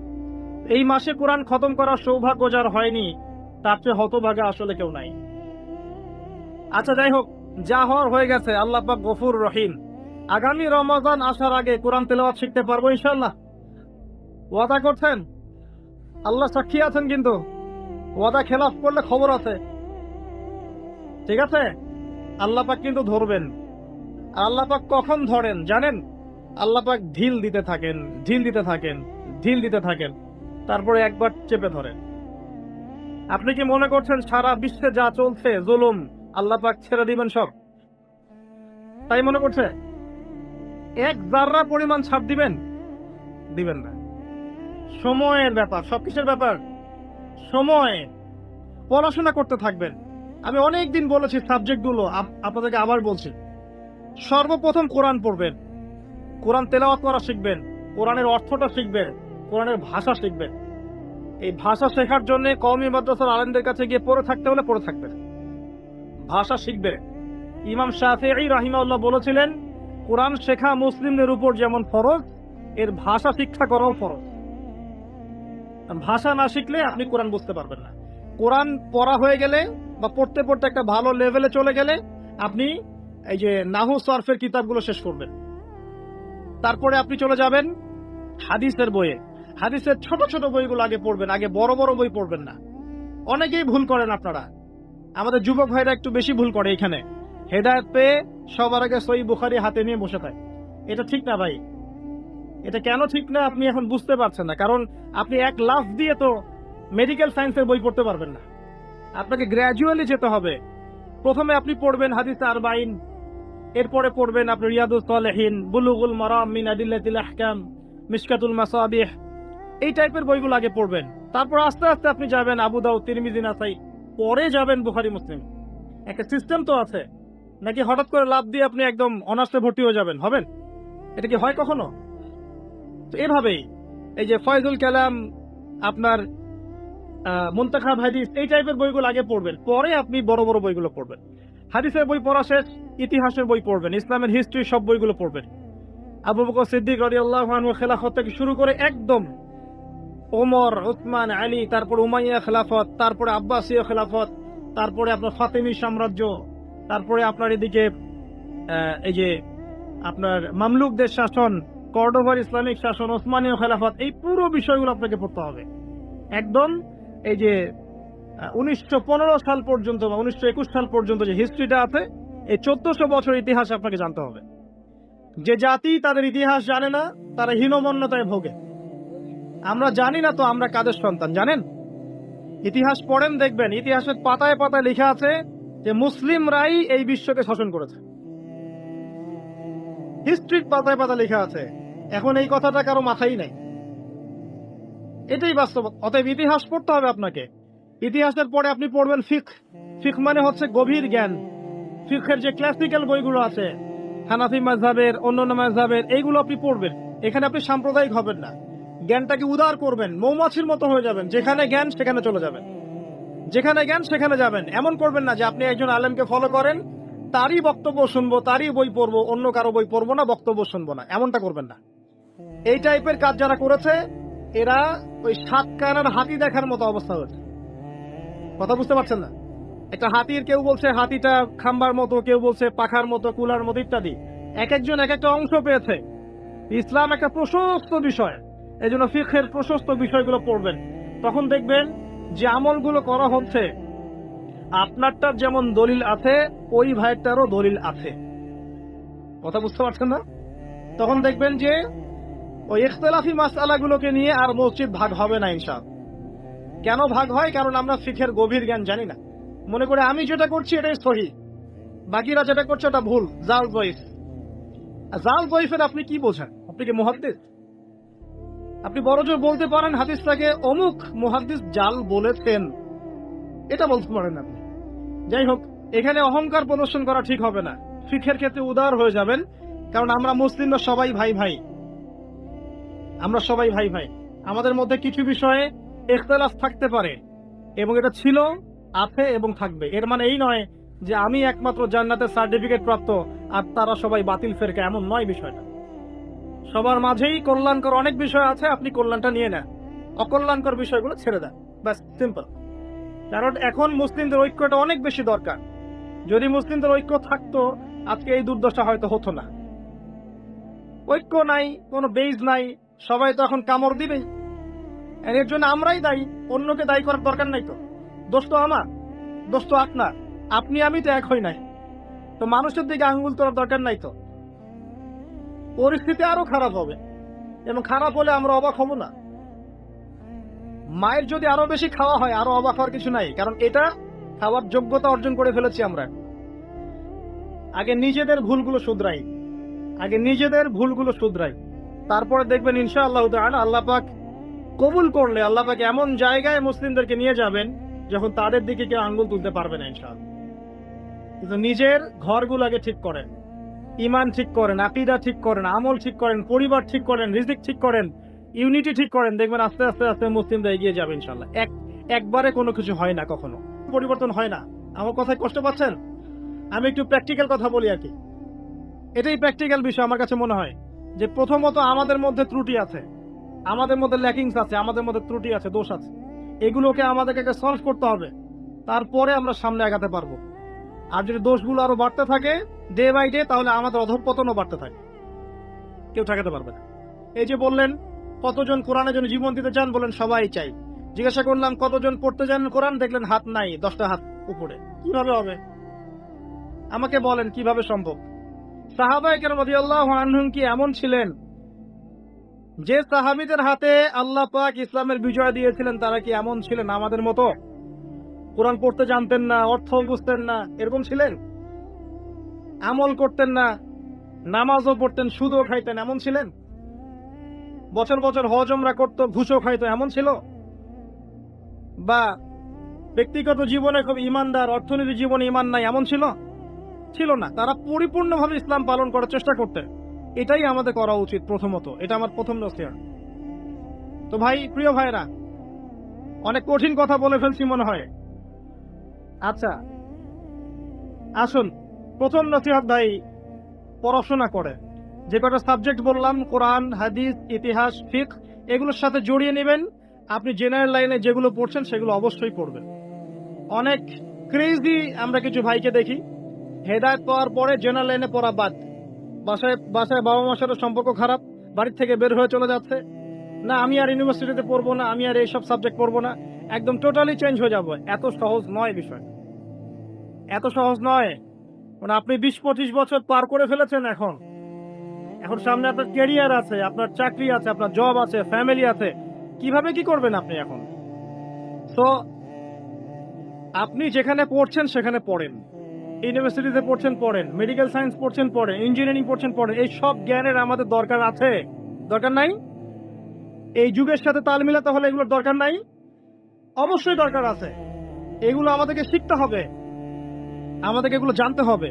এই মাসে কোরআন খতম করার সৌভাগ্য যার হয়নি তার চেয়ে হতভাগা আসলে কেউ নাই। আচ্ছা যাই হোক, যা হওয়ার হয়ে গেছে। আল্লাহ পাক গফুর রহিম। আগামী রমজান আসার আগে কোরআন তেলাওয়াত শিখতে পারবো ইনশাআল্লাহ? ওয়াদা করছেন? আল্লাহ সাক্ষী আছেন, কিন্তু ওয়াদা খেলাফ করলে খবর আছে। ঠিক আছে, আল্লাহ পাক কিন্তু ধরবেন। আল্লাহ পাক কখন ধরেন জানেন? আল্লাহ পাক ঢিল দিতে থাকেন, ঢিল দিতে থাকেন, ঢিল দিতে থাকেন, তারপরে একবার চেপে ধরেন। আপনি কি মনে করছেন সারা বিশ্বে যা চলছে জুলুম আল্লাহ পাক ছেড়ে দিবেন সব? তাই মনে করছে? এক জাররা পরিমাণ ছাড় দিবেন? দিবেন না। সময়ের ব্যাপার। সব কিসের ব্যাপার? সময়। পড়াশোনা করতে থাকবেন। আমি অনেক দিন বলেছি সাবজেক্টগুলো, আপনাদেরকে আবার বলছি। সর্বপ্রথম কোরআন পড়বেন, কোরআন তেলাওয়াত করা শিখবেন, কোরআনের অর্থটা শিখবেন, কোরআনের ভাষা শিখবেন। এই ভাষা শেখার জন্য কওমি মাদ্রাসার আলেমদের কাছে গিয়ে পড়ে থাকতে হলে পড়ে থাকবেন, ভাষা শিখবে। ইমাম শাফিঈ রাহিমাহুল্লাহ বলেছিলেন, কোরআন শেখা মুসলিমদের উপর যেমন ফরজ, এর ভাষা শিক্ষা করাও ফরজ। ভাষা না শিখলে আপনি কোরআন বুঝতে পারবেন না। কোরআন পড়া হয়ে গেলে বা পড়তে পড়তে একটা ভালো লেভেলে চলে গেলে আপনি এই যে নাহু সরফের কিতাবগুলো শেষ করবেন। তারপরে আপনি চলে যাবেন হাদিসের বইয়ে। হাদিসের ছোট ছোট বইগুলো আগে পড়বেন, আগে বড় বড় বই পড়বেন না। অনেকেই ভুল করেন আপনারা, আমাদের যুবক ভাইরা একটু বেশি ভুল করে এখানে। হেদায়েত পেয়ে সবার আগে সহিহ বুখারী হাতে নিয়ে বসে থাকে। এটা ঠিক না ভাই। এটা কেন ঠিক না আপনি এখন বুঝতে পারছেন না, কারণ আপনি এক লাফ দিয়ে তো মেডিকেল সায়েন্সের বই পড়তে পারবেন না। আপনাকে গ্র্যাজুয়ালি যেতে হবে। প্রথমে আপনি পড়বেন হাদিস আরবাইন, এরপরে পড়বেন আপনি রিয়াদুস সালেহিন, বুলুগুল মারাম মিন আদিল্লাতিল আহকাম, মিশকাতুল মাসাবিহ, এই টাইপের বইগুলো আগে পড়বেন। তারপর আস্তে আস্তে আপনি যাবেন আবু দাউদ, তিরমিজি, নাসাই, পরে যাবেন বুখারী, মুসলিম। একটা সিস্টেম তো আছে। নাকি হঠাৎ করে লাভ দিয়ে আপনি একদম অনার্সে ভর্তি হয়ে যাবেন? হবেন? এটা কি হয় কখনো? তো এভাবেই এই যে ফয়জুল কালাম, আপনার মুনতাখাব হাদিস, এই টাইপের বইগুলো আগে পড়বেন, পরে আপনি বড় বড় বইগুলো পড়বেন। হাদিসের বই পড়া শেষ, ইতিহাসের বই পড়বেন, ইসলামের হিস্ট্রি সব বইগুলো পড়বেন। আবু বকর সিদ্দিক রাদিয়াল্লাহু আনহু খেলাফত থেকে শুরু করে একদম ওমর, উসমান, আলী, তারপর উমাইয়া খেলাফত, তারপরে আব্বাসীয় খেলাফত, তারপরে আপনার ফাতেমি সাম্রাজ্য, তারপরে আপনার এদিকে এই যে আপনার মামলুকদের শাসন, কর্ডোভার ইসলামিক শাসন, ওসমানীয় খেলাফত, এই পুরো বিষয়গুলো আপনাকে পড়তে হবে একদম। এই যে 1915 সাল পর্যন্ত বা 1921 সাল পর্যন্ত যে হিস্ট্রিটা আছে, এই 1400 বছর ইতিহাস আপনাকে জানতে হবে। যে জাতি তাদের ইতিহাস জানে না তারা হীনমন্যতায় ভোগে। আমরা জানি না তো আমরা কাদের সন্তান জানেন? ইতিহাস পড়েন, দেখবেন ইতিহাসের পাতায় পাতায় লেখা আছে যে মুসলিমরাই এই বিশ্বকে শাসন করেছে। হিস্ট্রির পাতায় পাতায় লেখা আছে। এখন এই কথাটা কারো মাথায় নাই। এটাই বাস্তব। অতএব ইতিহাস পড়তে হবে আপনাকে। ইতিহাসের পরে আপনি পড়বেন ফিকহ। ফিকহ মানে হচ্ছে গভীর জ্ঞান। ফিকহের যে ক্লাসিক্যাল বইগুলো আছে, হানাফি মাযহাবের, অন্যান্য মাযহাবের, এইগুলো আপনি পড়বেন। এখানে আপনি সাম্প্রদায়িক হবেন না, জ্ঞানটাকে উদার করবেন, মৌমাছির মতো হয়ে যাবেন। যেখানে জ্ঞান সেখানে চলে যাবেন, যেখানে জ্ঞান সেখানে যাবেন। এমন করবেন না যে আপনি একজন আলেমকে ফলো করেন, তারই বক্তব্য শুনবো, তারই বই পড়বো, অন্য কারো বই পড়বো না, বক্তব্য শুনবো না, এমনটা করবেন না। এই টাইপের কাজ যারা করেছে এরা ওই সাত কানার হাতি দেখার মতো অবস্থা হয়েছে। কথা বুঝতে পারছেন না? একটা হাতির, কেউ বলছে হাতিটা খাম্বার মতো, কেউ বলছে পাখার মতো, কুলার মতো ইত্যাদি। এক একজন এক একটা অংশ পেয়েছে। ইসলাম একটা প্রশস্ত বিষয়, এই জন্য ফিকহের প্রশস্ত বিষয়গুলো পড়বেন। তখন দেখবেন যে আমলগুলো করা হচ্ছে আপনারটার যেমন দলিল আছে, ওই ভাইয়েরটারও দলিল আছে। কথা বুঝতে পারছেন না? তখন দেখবেন যে ওই ইখতিলাফি মাসআলাগুলোকে নিয়ে আর মসজিদ ভাগ হবে না ইনশাআল্লাহ। কেন ভাগ হয়? কারণ আমরা ফিকহের গভীর জ্ঞান জানি না। মনে করে আমি যেটা করছি এটাই সহি, বাকিরা যেটা করছে ওটা ভুল। জাল গয়ফ। জাল গয়ফের আপনি কি বোঝেন? আপনি কি মুহাদ্দিস? আপনি বড়জোর বলতে পারেন হাদিসটাকে অমুক মুহাদ্দিস জাল বলেছেন, এটা বলতে পারেন আপনি। যাই হোক, এখানে অহংকার প্রদর্শন করা ঠিক হবে না। ফিকহের ক্ষেত্রে উদার হয়ে যাবেন, কারণ আমরা মুসলিমরা সবাই ভাই ভাই। আমরা সবাই ভাই ভাই। আমাদের মধ্যে কিছু বিষয়ে ইখতিলাফ থাকতে পারে, এবং এটা ছিল, আছে এবং থাকবে। এর মানে এই নয় যে আমি একমাত্র জান্নাতের সার্টিফিকেট প্রাপ্ত আর তারা সবাই বাতিল ফেরকা, এমন নয় বিষয়টা। সবার মাঝেই কল্যাণকর অনেক বিষয় আছে, আপনি কল্যাণটা নিয়ে নেন। অকল্যাণকর বিষয়গুলো ছেড়ে দেন, ব্যাস, সিম্পল। কারণ এখন মুসলিমদের ঐক্যটা অনেক বেশি দরকার। যদি মুসলিমদের ঐক্য থাকতো আজকে এই দুর্দশা হয়তো হতো না। ঐক্য নাই, কোনো বেজ নাই, সবাই তো এখন কামড় দিবেই। এর জন্য আমরাই দায়ী, অন্যকে দায়ী করার দরকার নাই তো। দোষ তো আমার, দোষ তো আপনার, আপনি আমি তো এক হই নাই, তো মানুষের দিকে আঙ্গুল তোলার দরকার নাই তো। পরিস্থিতি আরো খারাপ হবে, এবং খারাপ হলে আমরা অবাক হব না। মায়ের যদি আরো বেশি খাওয়া হয়, আরো অবাক হওয়ার কিছু নাই, কারণ এটা খাওয়ার যোগ্যতা অর্জন করে ফেলেছি আমরা। আগে নিজেদের ভুলগুলো শুধরাই, আগে নিজেদের ভুলগুলো শুধরাই, তারপরে দেখবেন ইনশাআল্লাহ তাআলা আল্লাহ পাক কবুল করলে আল্লাহ পাক এমন জায়গায় মুসলিমদেরকে নিয়ে যাবেন যখন তাদের দিকে কেউ আঙ্গুল তুলতে পারবে না ইনশাআল্লাহ। কিন্তু নিজের ঘরগুলো আগে ঠিক করেন, ইমান ঠিক করেন, আকীদা ঠিক করেন, আমল ঠিক করেন, পরিবার ঠিক করেন, রিজিক ঠিক করেন, ইউনিটি ঠিক করেন, দেখবেন আস্তে আস্তে আস্তে মুসলিমরা এগিয়ে যাবে ইনশাআল্লাহ। একবারে কোনো কিছু হয় না, কখনো পরিবর্তন হয় না। আমার কথায় কষ্ট পাচ্ছেন? আমি একটু প্র্যাকটিক্যাল কথা বলি আর কি। এটাই প্র্যাকটিক্যাল বিষয় আমার কাছে মনে হয়, যে প্রথমত আমাদের মধ্যে ত্রুটি আছে, আমাদের মধ্যে ল্যাকিংস আছে, আমাদের মধ্যে ত্রুটি আছে, দোষ আছে, এগুলোকে আমাদেরকে সলভ করতে হবে, তারপরে আমরা সামনে আগাতে পারবো। আর যদি দোষগুলো আরো বাড়তে থাকে ডে বাই ডে, তাহলে আমাদের অধঃপতনও বাড়তে থাকে, কেউ ঠেকাতে পারবে না। এই যে বললেন কতজন কোরআনের জন্য জীবন দিতে চান, বলেন সবাই চাই। জিজ্ঞাসা করলাম কতজন পড়তে চান কোরআন, দেখলেন হাত নাই, 10টা হাত উপরে। কিভাবে হবে? আমাকে বলেন কিভাবে সম্ভব? সাহাবায়ে কেরাম রাদিয়াল্লাহু আনহুম কি এমন ছিলেন যে সাহাবীদের হাতে আল্লাহ পাক ইসলামের বিজয় দিয়েছিলেন? তারা কি এমন ছিলেন আমাদের মতো কোরআন পড়তে জানতেন না, অর্থ বুঝতেন না, এরকম ছিলেন? আমল করতেন না, নামাজও পড়তেন, সুদও খাইতেন, এমন ছিলেন? বছর বছর হজ উমরা করতো, ঘুষও খাইতো, এমন ছিল? বা ব্যক্তিগত জীবনে খুব ইমানদার, অর্থনীতি জীবনে ইমান নাই, এমন ছিল? ছিল না। তারা পরিপূর্ণভাবে ইসলাম পালন করার চেষ্টা করতেন। এটাই আমাদের করা উচিত প্রথমত, এটা আমার প্রথম নসিহত। তো ভাই, প্রিয় ভাইরা, অনেক কঠিন কথা বলে ফেলছি মনে হয়। আচ্ছা আসুন, প্রথম নসিহত ভাই, পড়াশোনা করে যে কটা সাবজেক্ট বললাম, কোরআন, হাদিস, ইতিহাস, ফিকহ, এগুলোর সাথে জড়িয়ে নেবেন। আপনি জেনারেল লাইনে যেগুলো পড়ছেন সেগুলো অবশ্যই পড়বেন। অনেক ক্রেজি আমরা কিছু ভাইকে দেখি, হেদায়েত পাওয়ার পরে জেনারেল লাইনে পড়া বাদ, বাসায় বাসায় বাবা মার সাথে সম্পর্ক খারাপ, বাড়ির থেকে বের হয়ে চলে যাচ্ছে, না আমি আর ইউনিভার্সিটিতে পড়বো না, আমি আর এইসব সাবজেক্ট পড়বো না, একদম টোটালি চেঞ্জ হয়ে যাবো। এত সহজ নয় বিষয়, এত সহজ নয়। মানে আপনি 20-25 বছর পার করে ফেলেছেন, এখন এখন সামনে আপনার ক্যারিয়ার আছে, আপনার চাকরি আছে, আপনার জব আছে, ফ্যামিলি আছে, কিভাবে কি করবেন আপনি এখন? তো আপনি যেখানে পড়ছেন সেখানে পড়েন, ইউনিভার্সিটিতে পড়ছেন পড়েন, মেডিকেল সায়েন্স পড়ছেন পড়েন, ইঞ্জিনিয়ারিং পড়ছেন পড়েন, এই সব জ্ঞানের আমাদের দরকার আছে? দরকার নাই? এই যুগের সাথে তাল মিলাতে হলে এগুলোর দরকার নাই? অবশ্যই দরকার আছে। এগুলো আমাদেরকে শিখতে হবে, আমাদেরকে এগুলো জানতে হবে,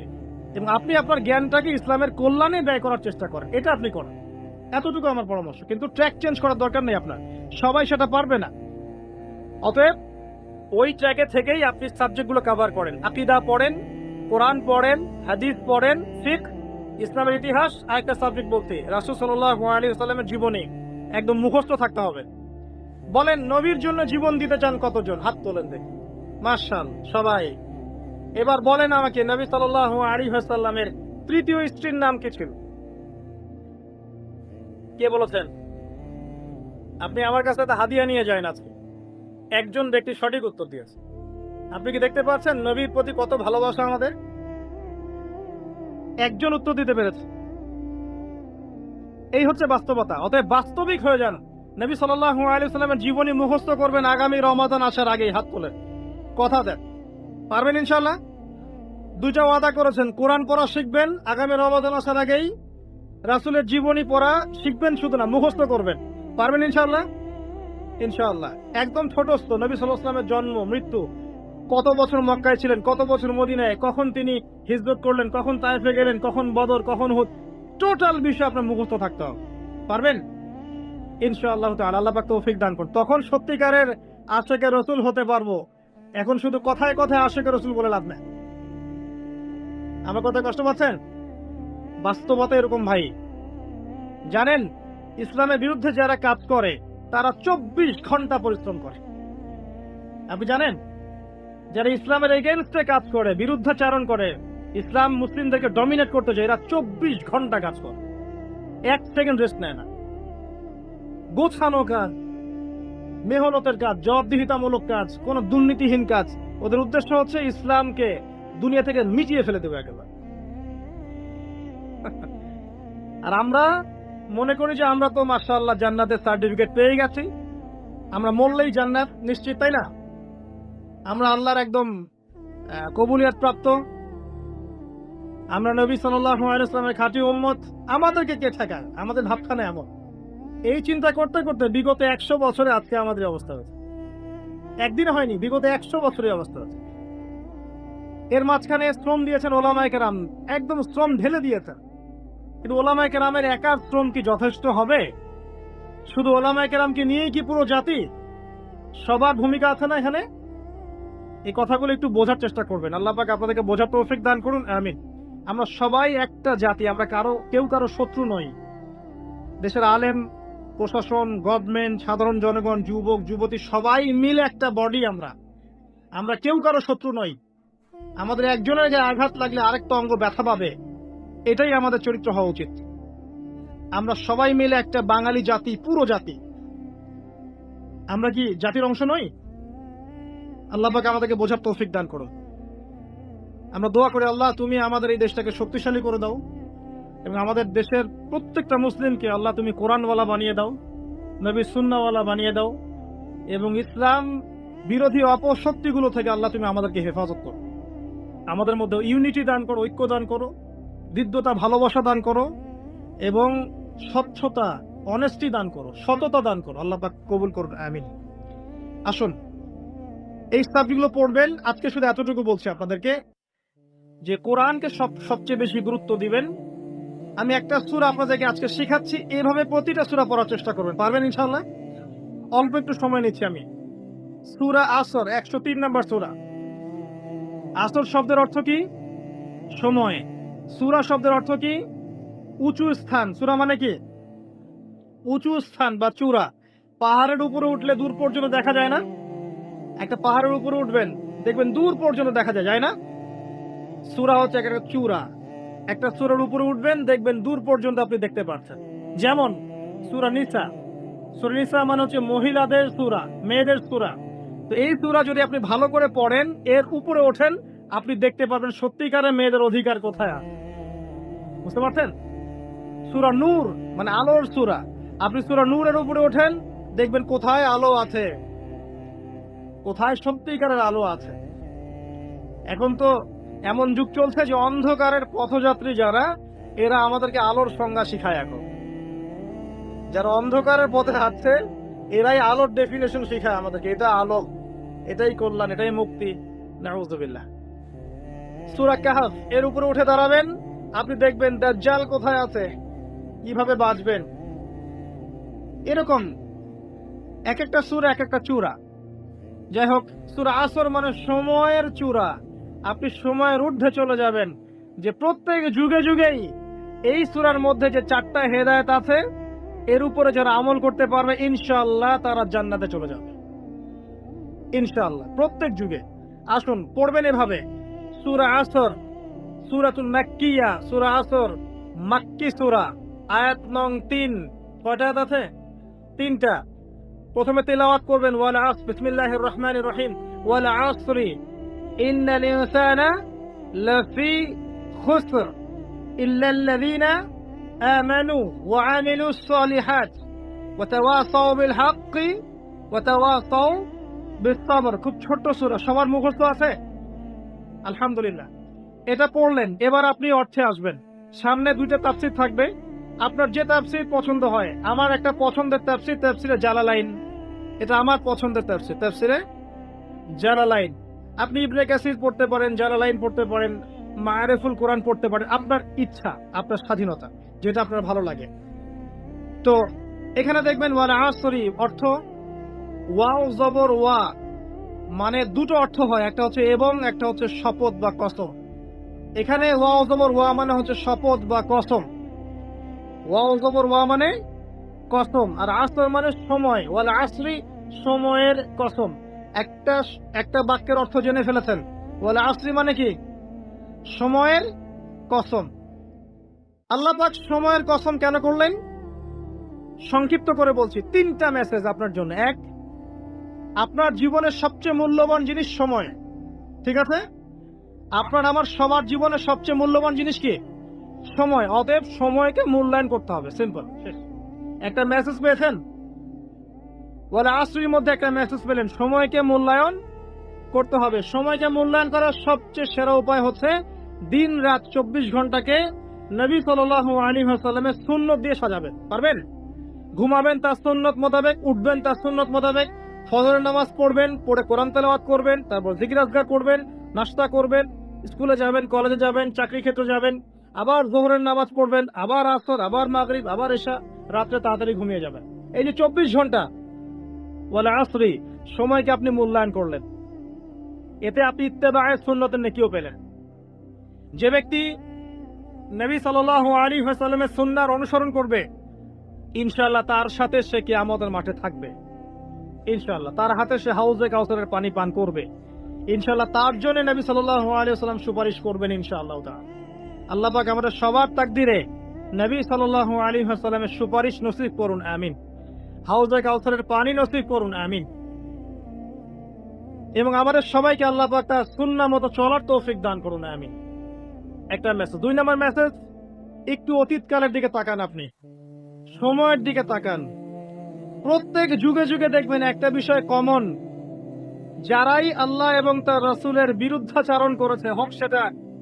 এবং আপনি আপনার জ্ঞানটাকে ইসলামের কল্যাণে ব্যয় করার চেষ্টা করেন, এটা আপনি করেন। এতটুকু আমার পরামর্শ। কিন্তু ট্র্যাক চেঞ্জ করার দরকার নেই আপনার, সবাই সেটা পারবে না। অতএব ওই ট্র্যাকে থেকেই আপনি সাবজেক্টগুলো কভার করেন। আকীদা পড়েন, কোরআন পড়েন, হাদিস পড়েন, ফিকহ, ইসলামের ইতিহাস, আরেকটা সাবজেক্ট বলতে রাসূল সাল্লাল্লাহু আলাইহি ওয়াসাল্লামের জীবনী একদম মুখস্থ থাকতে হবে। বলেন নবীর জন্য জীবন দিতে চান কতজন? হাত তোলেন দেখি। মাশাআল্লাহ, সবাই। এবার বলেন আমাকে, নবী সাল্লাল্লাহু আলাইহি ওয়াসাল্লামের তৃতীয় স্ত্রীর নাম কি ছিল? কে বলেছেন? আপনি আমার কাছে একটা হাদিয়া নিয়ে যান আজকে। একজন ব্যক্তি সঠিক উত্তর দিয়েছে। আপনি কি দেখতে পাচ্ছেন নবীর প্রতি কত ভালোবাসা আমাদের? একজন উত্তর দিতে পেরেছে। এই হচ্ছে বাস্তবতা। অতএব বাস্তবিক হয়ে যান। নবী সাল্লাল্লাহু আলাইহি ওয়াসাল্লামের জীবনী মুখস্থ করবেন আগামী রমাদান আসার আগেই। হাত তোলেন, কথা দেন, পারবেন ইনশাআল্লাহ? দুইটা ওয়াদা করেছেন, কোরআন পড়া শিখবেন আগামী রমাদান আসার আগেই, রাসূলের জীবনী পড়া শিখবেন, শুধু না মুখস্থ করবেন। পারবেন ইনশাআল্লাহ? ইনশাআল্লাহ। একদম ছোটস্থ নবী সাল্লাল্লাহু আলাইহি ওয়াসাল্লামের জন্ম, মৃত্যু, কত বছর মক্কায় ছিলেন, কত বছর মদিনায়, কখন তিনি হিজরত করলেন, কখন তায়েফে গেলেন, কখন বদর, কখন হুদ, টোটাল বিষয় আপনার মুখস্থ থাকতে হবে। পারবেন ইনশাআল্লাহ তাআলা। আল্লাহ পাক তৌফিক দান করুন। তখন সত্যিকারের আশিকে রাসূল হতে পারবো। এখন শুধু কথায় কথায় আশিকে রাসূল বলে লাভ নাই। আমার কথা কষ্ট পাচ্ছেন? বাস্তবতা এরকম ভাই। জানেন, ইসলামের বিরুদ্ধে যারা কাজ করে তারা 24 ঘন্টা পরিশ্রম করে। আপনি জানেন, যারা ইসলামের এগেনস্টে কাজ করে, বিরুদ্ধাচারণ করে, ইসলাম মুসলিমদেরকে ডমিনেট করতে চায়, এরা 24 ঘন্টা কাজ করে, 1 সেকেন্ড রেস্ট নেয় না। গোছানো কাজ, মেহনতের কাজ, জবাবদিহিতামূলক কাজ, কোন দুর্নীতিহীন কাজ। ওদের উদ্দেশ্য হচ্ছে ইসলামকে দুনিয়া থেকে মিটিয়ে ফেলে দেবে একেবারে। আর আমরা মনে করি যে আমরা তো মাশাআল্লাহ জান্নাতের সার্টিফিকেট পেয়ে গেছি, আমরা মরলেই জান্নাত নিশ্চিত, তাই না? আমরা আল্লাহর একদম কবুলিয়ত প্রাপ্ত, আমরা নবী সাল্লাল্লাহু আলাইহি ওয়াসাল্লামের খাঁটি উম্মত, আমাদেরকে কে ঠেকায়? আমাদের ভাবখানা এমন। এই চিন্তা করতে করতে বিগত 100 বছরে আজকে আমাদের অবস্থা হয়েছে। একদিন হয়নি, বিগত 100 বছরের অবস্থা হয়েছে। এর মাঝখানে শ্রম দিয়েছেন ওলামায়ে কেরাম, একদম শ্রম ঢেলে দিয়েছেন। কিন্তু ওলামায়ে কেরামের একার শ্রম কি যথেষ্ট হবে? শুধু ওলামায়ে কেরামকে নিয়েই কি পুরো জাতি? সবার ভূমিকা আছে না এখানে? এই কথাগুলো একটু বোঝার চেষ্টা করবেন। আল্লাহ পাক আপনাদেরকে বোঝার তৌফিক দান করুন, আমিন। আমরা সবাই একটা জাতি, আমরা কেউ কারো শত্রু নই। দেশের আলেম, প্রশাসন, গভর্নমেন্ট, সাধারণ জনগণ, যুবক যুবতী সবাই মিলে একটা বডি। আমরা কেউ কারো শত্রু নই। আমাদের একজনের যে আঘাত লাগলে আরেকটা অঙ্গ ব্যথা পাবে, এটাই আমাদের চরিত্র হওয়া উচিত। আমরা সবাই মিলে একটা বাঙালি জাতি, পুরো জাতি। আমরা কি জাতির অংশ নই? আল্লাহ পাক আমাদেরকে বোঝার তৌফিক দান করুন। আমরা দোয়া করি, আল্লাহ তুমি আমাদের এই দেশটাকে শক্তিশালী করে দাও, এবং আমাদের দেশের প্রত্যেকটা মুসলিমকে আল্লাহ তুমি কোরআনওয়ালা বানিয়ে দাও, নবী সুন্নাহওয়ালা বানিয়ে দাও, এবং ইসলাম বিরোধী অপশক্তিগুলো থেকে আল্লাহ তুমি আমাদেরকে হেফাজত করো। আমাদের মধ্যে ইউনিটি দান করো, ঐক্য দান করো, হৃদ্যতা, ভালোবাসা দান করো, এবং স্বচ্ছতা, অনেস্টি দান করো, সততা দান করো। আল্লাহ পাক কবুল করুন, আমিন। আসুন, এই সাবজেক্টগুলো পড়বেন। আজকে শুধু এতটুকু বলছি আপনাদেরকে যে কোরআনকে সবচেয়ে বেশি গুরুত্ব দিবেন। আমি একটা সূরা আপনাদেরকে আজকে শেখাচ্ছি, এইভাবে প্রতিটা সূরা পড়ার চেষ্টা করবেন। পারবেন ইনশাআল্লাহ? অল্প একটু সময় নিচ্ছি আমি। সূরা আসর, 103 নম্বর সূরা। আসর শব্দের অর্থ কি? সময়। সূরা শব্দের অর্থ কি? উঁচু স্থান। সূরা মানে কি? উঁচু স্থান বা চূড়া। পাহাড়ের উপরে উঠলে দূর পর্যন্ত দেখা যায় না? একটা পাহাড়ের উপরে উঠবেন, দেখবেন দূর পর্যন্ত দেখা যায় না? সূরা হচ্ছে একটা চূড়া। একটা সূরার উপরে উঠবেন, দেখবেন দূর পর্যন্ত আপনি দেখতে পাচ্ছেন। যেমন সূরা নিসা। সূরা নিসা মানে হচ্ছে মহিলাদের সূরা, মেয়েদের সূরা। তো এই সূরা যদি আপনি ভালো করে পড়েন, এর উপরে ওঠেন, আপনি দেখতে পাবেন সত্যিকারের মেয়েদের অধিকার কোথায় আছে। বুঝতে পারছেন? সূরা নূর মানে আলোর সূরা। আপনি সূরা নূরের উপরে ওঠেন, দেখবেন কোথায় আলো আছে, কোথায় সত্যিকারের আলো আছে। এখন তো এমন যুগ চলছে যে অন্ধকারের পথযাত্রী যারা, এরা আমাদেরকে আলোর সংজ্ঞা শিখায়। এখন যারা অন্ধকারের পথে হাঁটছে, এরাই আলোর ডেফিনেশন শিখায় আমাদেরকে। এটা আলো, এটাই কল্যাণ, এটাই মুক্তি। নাউযুবিল্লাহ। সূরা কাহফ, এর উপরে উঠে দাঁড়াবেন, আপনি দেখবেন দাজ্জাল কোথায় আছে, কিভাবে বাঁচবেন। এরকম এক একটা সূরা এক একটা চূড়া। যাই হোক, সূরা আসর মানে সময়ের চূড়া। আপনি সময়ের ঊর্ধ্বে চলে যাবেন, যে প্রত্যেক যুগে যুগেই এই সূরার মধ্যে যে 4টা হেদায়েত আছে, এর উপরে যারা আমল করতে পারবে ইনশাআল্লাহ তারা জান্নাতে চলে যাবে ইনশাআল্লাহ, প্রত্যেক যুগে। আসুন পড়বেন এভাবে। সূরা আসর, সূরাতুল মাক্কিয়া। সূরা আসর মাক্কি সূরা, আয়াত নং 3। কয়টা আয়াত আছে? 3টা। প্রথমে তেলাওয়াত করবেন, ওয়াল আসর, বিসমিল্লাহির রহমানির রহিম, ওয়াল আসরি ইন্নাল ইনসানা লাফি খুসর ইল্লাল্লাযীনা আমানু ওয়া আমিলুস সালিহাত ওয়া তাওয়াসাউ বিল হাক্কি ওয়া তাওয়াসাউ বিস sabr। খুব ছোট্ট সূরা, সবার মুখস্থ আছে? আলহামদুলিল্লাহ। এটা পড়লেন, এবার আপনি অর্থে আসবেন। সামনে 2টা তাফসীর থাকবে, আপনার যে তাফসীর পছন্দ হয়। আমার একটা পছন্দের তাফসীর, তাফসীরে জালালাইন। এটা আমার পছন্দের তাফসীর, তাফসীরে জালালাইন। আপনি ইবনে কাসির পড়তে পারেন, জালালাইন পড়তে পারেন, মাআরিফুল কোরআন পড়তে পারেন। আপনার ইচ্ছা, আপনার স্বাধীনতা, যেটা আপনার ভালো লাগে। তো এখানে দেখবেন ওয়াল আসরি অর্থ ওয়াও জবর ওয়া, মানে 2টো অর্থ হয়, একটা হচ্ছে এবং, একটা হচ্ছে শপথ বা কসম। এখানে ওয়াও জবর ওয়া মানে হচ্ছে শপথ বা কসম। ওয়াও জবর ওয়া মানে কসম, আর আসর মানে সময়, ওয়াল আসরি সময়ের কসম। একটা একটা বাক্যের অর্থ জেনে ফেলেছেন। ওয়াল আসরি মানে কি? সময়ের কসম। আল্লাহ পাক সময়ের কসম কেন করলেন? সংক্ষিপ্ত করে বলছি, তিনটা মেসেজ আপনার জন্য। এক, আপনার জীবনের সবচেয়ে মূল্যবান জিনিস সময়, ঠিক আছে? আপনার আমার সবার জীবনের সবচেয়ে মূল্যবান জিনিস কি? সময়। অতএব সময়কে মূল্যায়ন করতে হবে, সিম্পল। একটা মেসেজ পেয়েছেন, বলে আসরির মধ্যে একটা মেসেজ পেলেন, সময়কে মূল্যায়ন করতে হবে। সময়কে মূল্যায়ন করার সবচেয়ে সেরা উপায় হচ্ছে দিন রাত 24 ঘন্টাকে নবী সাল্লাল্লাহু আলাইহি ওয়াসাল্লামের সুন্নত দিয়ে সাজাবেন। পারবেন? ঘুমাবেন তার সুন্নত মোতাবেক, উঠবেন তার সুন্নত মোতাবেক, ফজরের নামাজ পড়বেন, পড়ে কোরআন তেলাওয়াত করবেন, তারপর জিকির আজকার করবেন, নাস্তা করবেন, স্কুলে যাবেন, কলেজে যাবেন, চাকরি ক্ষেত্রে যাবেন, আবার যোহরের নামাজ পড়বেন, আবার আসর, আবার মাগরিব, আবার এশা, রাত্রে তাড়াতাড়ি ঘুমিয়ে যাবেন। এই যে 24 ঘন্টা, ওয়াল আসরি, সময়কে আপনি মূল্যায়ন করলেন, এতে আপনি ইত্তেবায়ে সুন্নতের নেকিও পেলেন। যে ব্যক্তি নবী সাল্লাল্লাহু আলাইহি ওয়াসাল্লামের সুন্নাহর অনুসরণ করবে, ইনশাআল্লাহ তার সাথে সে কিয়ামতের মাঠে থাকবে। ইনশাআল্লাহ তার হাতে সে হাউজে কাউসারের পানি পান করবে। ইনশাআল্লাহ তার জন্য নবী সাল্লাল্লাহু আলাইহি ওয়াসাল্লাম সুপারিশ করবেন ইনশাআল্লাহ তাআলা। আল্লাহ পাক আমাদের সবার তাকদিরে নবী সাল্লাল্লাহু আলাইহি ওয়াসাল্লামের সুপারিশ নসিব করুন, আমিন। হাউজে কাউসারের পানি নসিব করুন, আমিন। এবং আমাদের সবাইকে আল্লাহ পাক তার সুন্নাহ মতো চলার তৌফিক দান করুন, আমিন। একটা মেসেজ। 2 নম্বর মেসেজ, একটু অতীতকালের দিকে তাকান, আপনি সময়ের দিকে তাকান। প্রত্যেক যুগে যুগে দেখবেন একটা বিষয় কমন, যারাই আল্লাহ এবং তার রাসূলের বিরুদ্ধাচারণ করেছে, হোক সেটা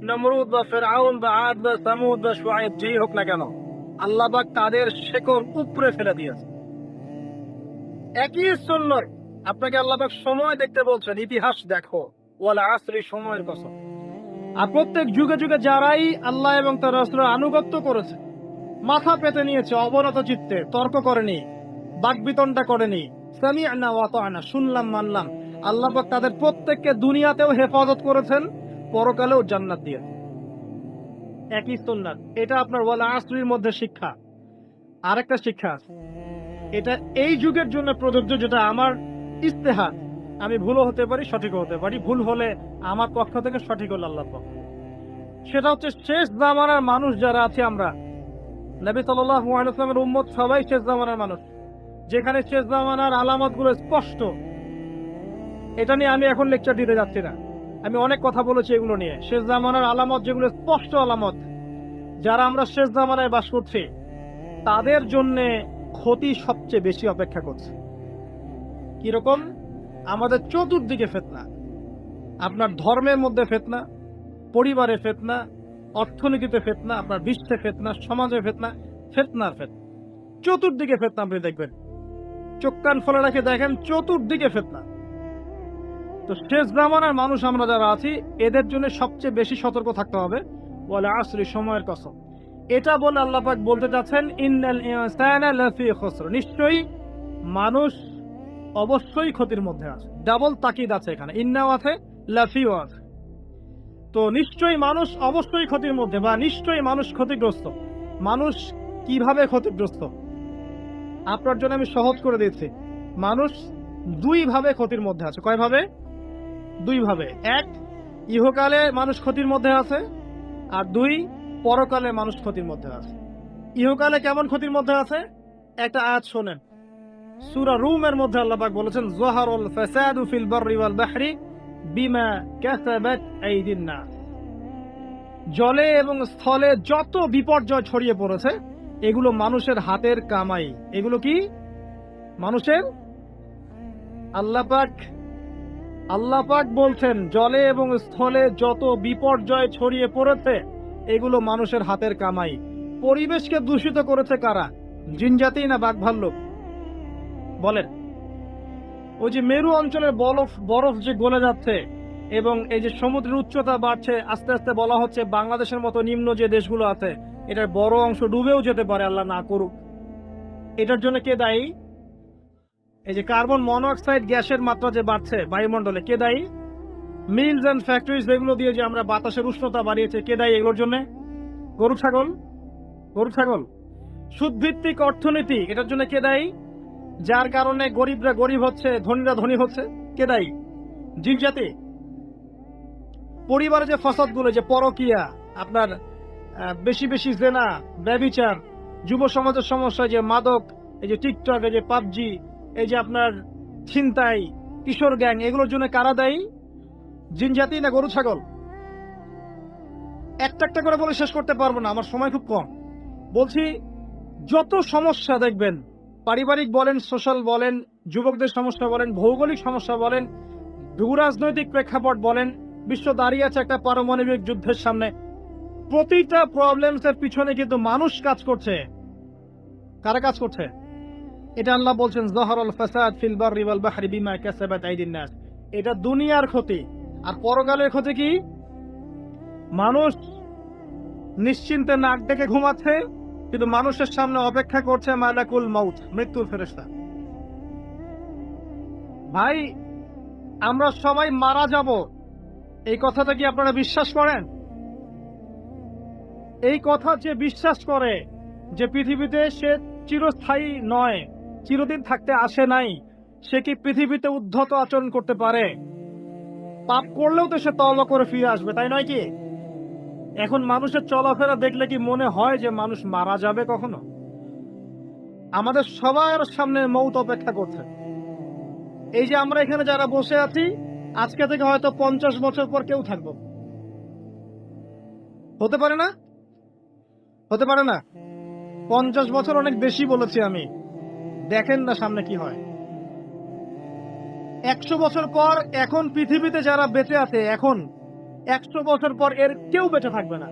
নমরুদ বা ফিরআউন বা আদ বা সামুদ বা শুআয়ব, যেই হোক না কেন, আল্লাহ পাক তাদের শেকড় উপড়ে ফেলে দিয়েছে। একই সুন্নাহ, আপনাকে আল্লাহ পাক সময় দেখতে বলছেন, ইতিহাস দেখো, ওয়াল আসরি, সময়ের কসম। আর প্রত্যেক যুগে যুগে যারাই আল্লাহ এবং তার রাসূলের আনুগত্য করেছে, মাথা পেতে নিয়েছে অবনত চিত্তে, তর্ক করেনি, বাকবিতণ্ডা করেনি, সামি'না ওয়া আতা'না, শুনলাম মানলাম, আল্লাহ পাক তাদের প্রত্যেককে দুনিয়াতেও হেফাজত করেছেন, পরকালেও জান্নাত দিয়েছেন। একই সুন্নাত। এটা আপনার ওয়াল আসরির মধ্যে শিক্ষা। আরেকটা শিক্ষা আছে, এটা এই যুগের জন্য প্রযোজ্য, যেটা আমার ইজতিহাদ, আমি ভুলও হতে পারি, সঠিকও হতে পারি, ভুল হলে আমার পক্ষ থেকে, সঠিক হলে আল্লাহর পক্ষ। সেটা হচ্ছে শেষ জামানার মানুষ যারা আছে আমরা, নবী সাল্লাল্লাহু আলাইহি ওয়াসাল্লামের উম্মত সবাই শেষ জামানার মানুষ। যেখানে শেষ জামানার আলামতগুলো স্পষ্ট, এটা নিয়ে আমি এখন লেকচার দিতে যাচ্ছি না, আমি অনেক কথা বলেছি এগুলো নিয়ে। শেষ জামানার আলামত যেগুলো স্পষ্ট আলামত, যারা আমরা শেষ জামানায় বাস করছি, তাদের জন্য ক্ষতি সবচেয়ে বেশি অপেক্ষা করছে। কিরকম? আমাদের চতুর্দিকে ফিতনা, আপনার ধর্মের মধ্যে ফিতনা, পরিবারে ফিতনা, অর্থনীতিতে ফিতনা, আপনার বিশ্বে ফিতনা, সমাজে ফিতনা, ফিতনার ফিতনা, চতুর্দিকে ফিতনা। আপনি দেখবেন, চোখ কান ফলে রেখে দেখেন, চতুর্দিকে ফিতনা। তো শেষ জামানার মানুষ আমরা যারা আছি, এদের জন্য সবচেয়ে বেশি সতর্ক থাকতে হবে, ওয়াল আসরি, সময়ের কসম। এটা বলে আল্লাহ পাক বলতে চাচ্ছেন, ইন্নাল ইনসানা লাফি খুসর, নিশ্চয়ই মানুষ অবশ্যই ক্ষতির মধ্যে আছে। ডাবল তাকিদ আছে এখানে, ইন্নাও আছে, লাফিও আছে। তো নিশ্চয়ই মানুষ অবশ্যই ক্ষতির মধ্যে, বা নিশ্চয়ই মানুষ ক্ষতিগ্রস্ত। মানুষ কিভাবে ক্ষতিগ্রস্ত? আপনার জন্য আমি সহজ করে দিচ্ছি। মানুষ 2 ভাবে ক্ষতির মধ্যে আছে। কয় ভাবে? 2 ভাবে। 1, ইহকালে মানুষ ক্ষতির মধ্যে আছে, আর 2, পরকালে মানুষ ক্ষতির মধ্যে আছে। ইহকালে কেমন ক্ষতির মধ্যে আছে? একটা আয়াত শোনেন, সূরা রুমের মধ্যে আল্লাহ পাক বলেছেন, যাহারুল ফাসাদু ফিল বাররি ওয়াল বাহরি বিমা কাসাবাত আইদিন নাস। জলে এবং স্থলে যত বিপর্যয় ছড়িয়ে পড়েছে, এগুলো মানুষের হাতের কামাই। এগুলো কি? মানুষের। আল্লাহ পাক বলছেন, জলে এবং স্থলে যত বিপর্যয় ছড়িয়ে পড়েছে, এগুলো মানুষের হাতের কামাই। পরিবেশকে দূষিত করেছে কারা? জিনজাতি না বাঘভাল্লুক? বলেন। ওই যে মেরু অঞ্চলের বরফ যে গলে যাচ্ছে, এবং এই যে সমুদ্রের উচ্চতা বাড়ছে, আস্তে আস্তে বলা হচ্ছে বাংলাদেশের মতো নিম্ন যে দেশগুলো আছে, এটার বড় অংশ ডুবেও যেতে পারে, আল্লাহ না করুক। এটার জন্য কে দায়ী? এই যে কার্বন মনোঅক্সাইড গ্যাসের মাত্রা যে বাড়ছে বায়ুমণ্ডলে, কে দায়ী? মিলস এন্ড ফ্যাক্টরিজ, এগুলো দিয়ে যে আমরা বাতাসের উষ্ণতা বাড়িয়েছে, কে দায়ী এগুলোর জন্য? গরু ছাগল? সুদভিত্তিক অর্থনীতি, এটার জন্য কে দায়ী? যার কারণে গরিবরা গরিব হচ্ছে, ধনীরা ধনী হচ্ছে, কে দায়ী? জিন জাতি। পরিবারে যে ফসাদগুলো, যে পরকিয়া, আপনার বেশি বেশি জেনা, ব্যভিচার, যুব সমাজের সমস্যা, যে মাদক, এই যে টিকটক, এই যে পাবজি, এই যে আপনার ছিনতাই, কিশোর গ্যাং, এগুলোর জন্য কারা দায়ী? জিন জাতি না গরু ছাগল? একটা একটা করে বলে শেষ করতে পারবো না, আমার সময় খুব কম। বলছি, যত সমস্যা দেখবেন, পারিবারিক বলেন, সোশ্যাল বলেন, যুবকদের সমস্যা বলেন, ভৌগোলিক সমস্যা বলেন, ভূরাজনৈতিক প্রেক্ষাপট বলেন, বিশ্ব দাঁড়িয়ে আছে একটা পারমাণবিক যুদ্ধের সামনে, প্রতিটা প্রবলেমসের পিছনে কিন্তু মানুষ কাজ করছে। কারা কাজ করছে? এটা আল্লাহ বলছেন, যহরাল ফাসাদ ফিল বাররি ওয়াল বাহরি বিমা কাসাবাত আইদিন নাস। এটা দুনিয়ার ক্ষতি। আর পরকালের ক্ষতি কি? মানুষ নিশ্চিন্তে নাক ডেকে ঘুমাচ্ছে, কিন্তু মানুষের সামনে অপেক্ষা করছে মালাকুল মাউত, মৃত্যুর ফেরেশতা। ভাই, আমরা সবাই মারা যাব, এই কথাটা কি আপনারা বিশ্বাস করেন? এই কথা যে বিশ্বাস করে যে পৃথিবীতে সে চিরস্থায়ী নয়, চিরদিন থাকতে আসে নাই, সে কি পৃথিবীতে উদ্ধত আচরণ করতে পারে? পাপ করলেও তো সে তওবা করে ফিরে আসবে, তাই নয় কি? এখন মানুষের চলাফেরা দেখলে কি মনে হয় যে মানুষ মারা যাবে কখনো? আমাদের সবার সামনে মৌত অপেক্ষা করছে। এই যে আমরা এখানে যারা বসে আছি, আজকে থেকে হয়তো 50 বছর পর কেউ থাকবো। হতে পারে না? হতে পারে না? 50 বছর অনেক বেশি বলেছি আমি। দেখেন না সামনে কি হয়। 100 বছর পর এখন পৃথিবীতে যারা বেঁচে আছে, এখন 100 বছর পর এর কেউ বেঁচে থাকবে না।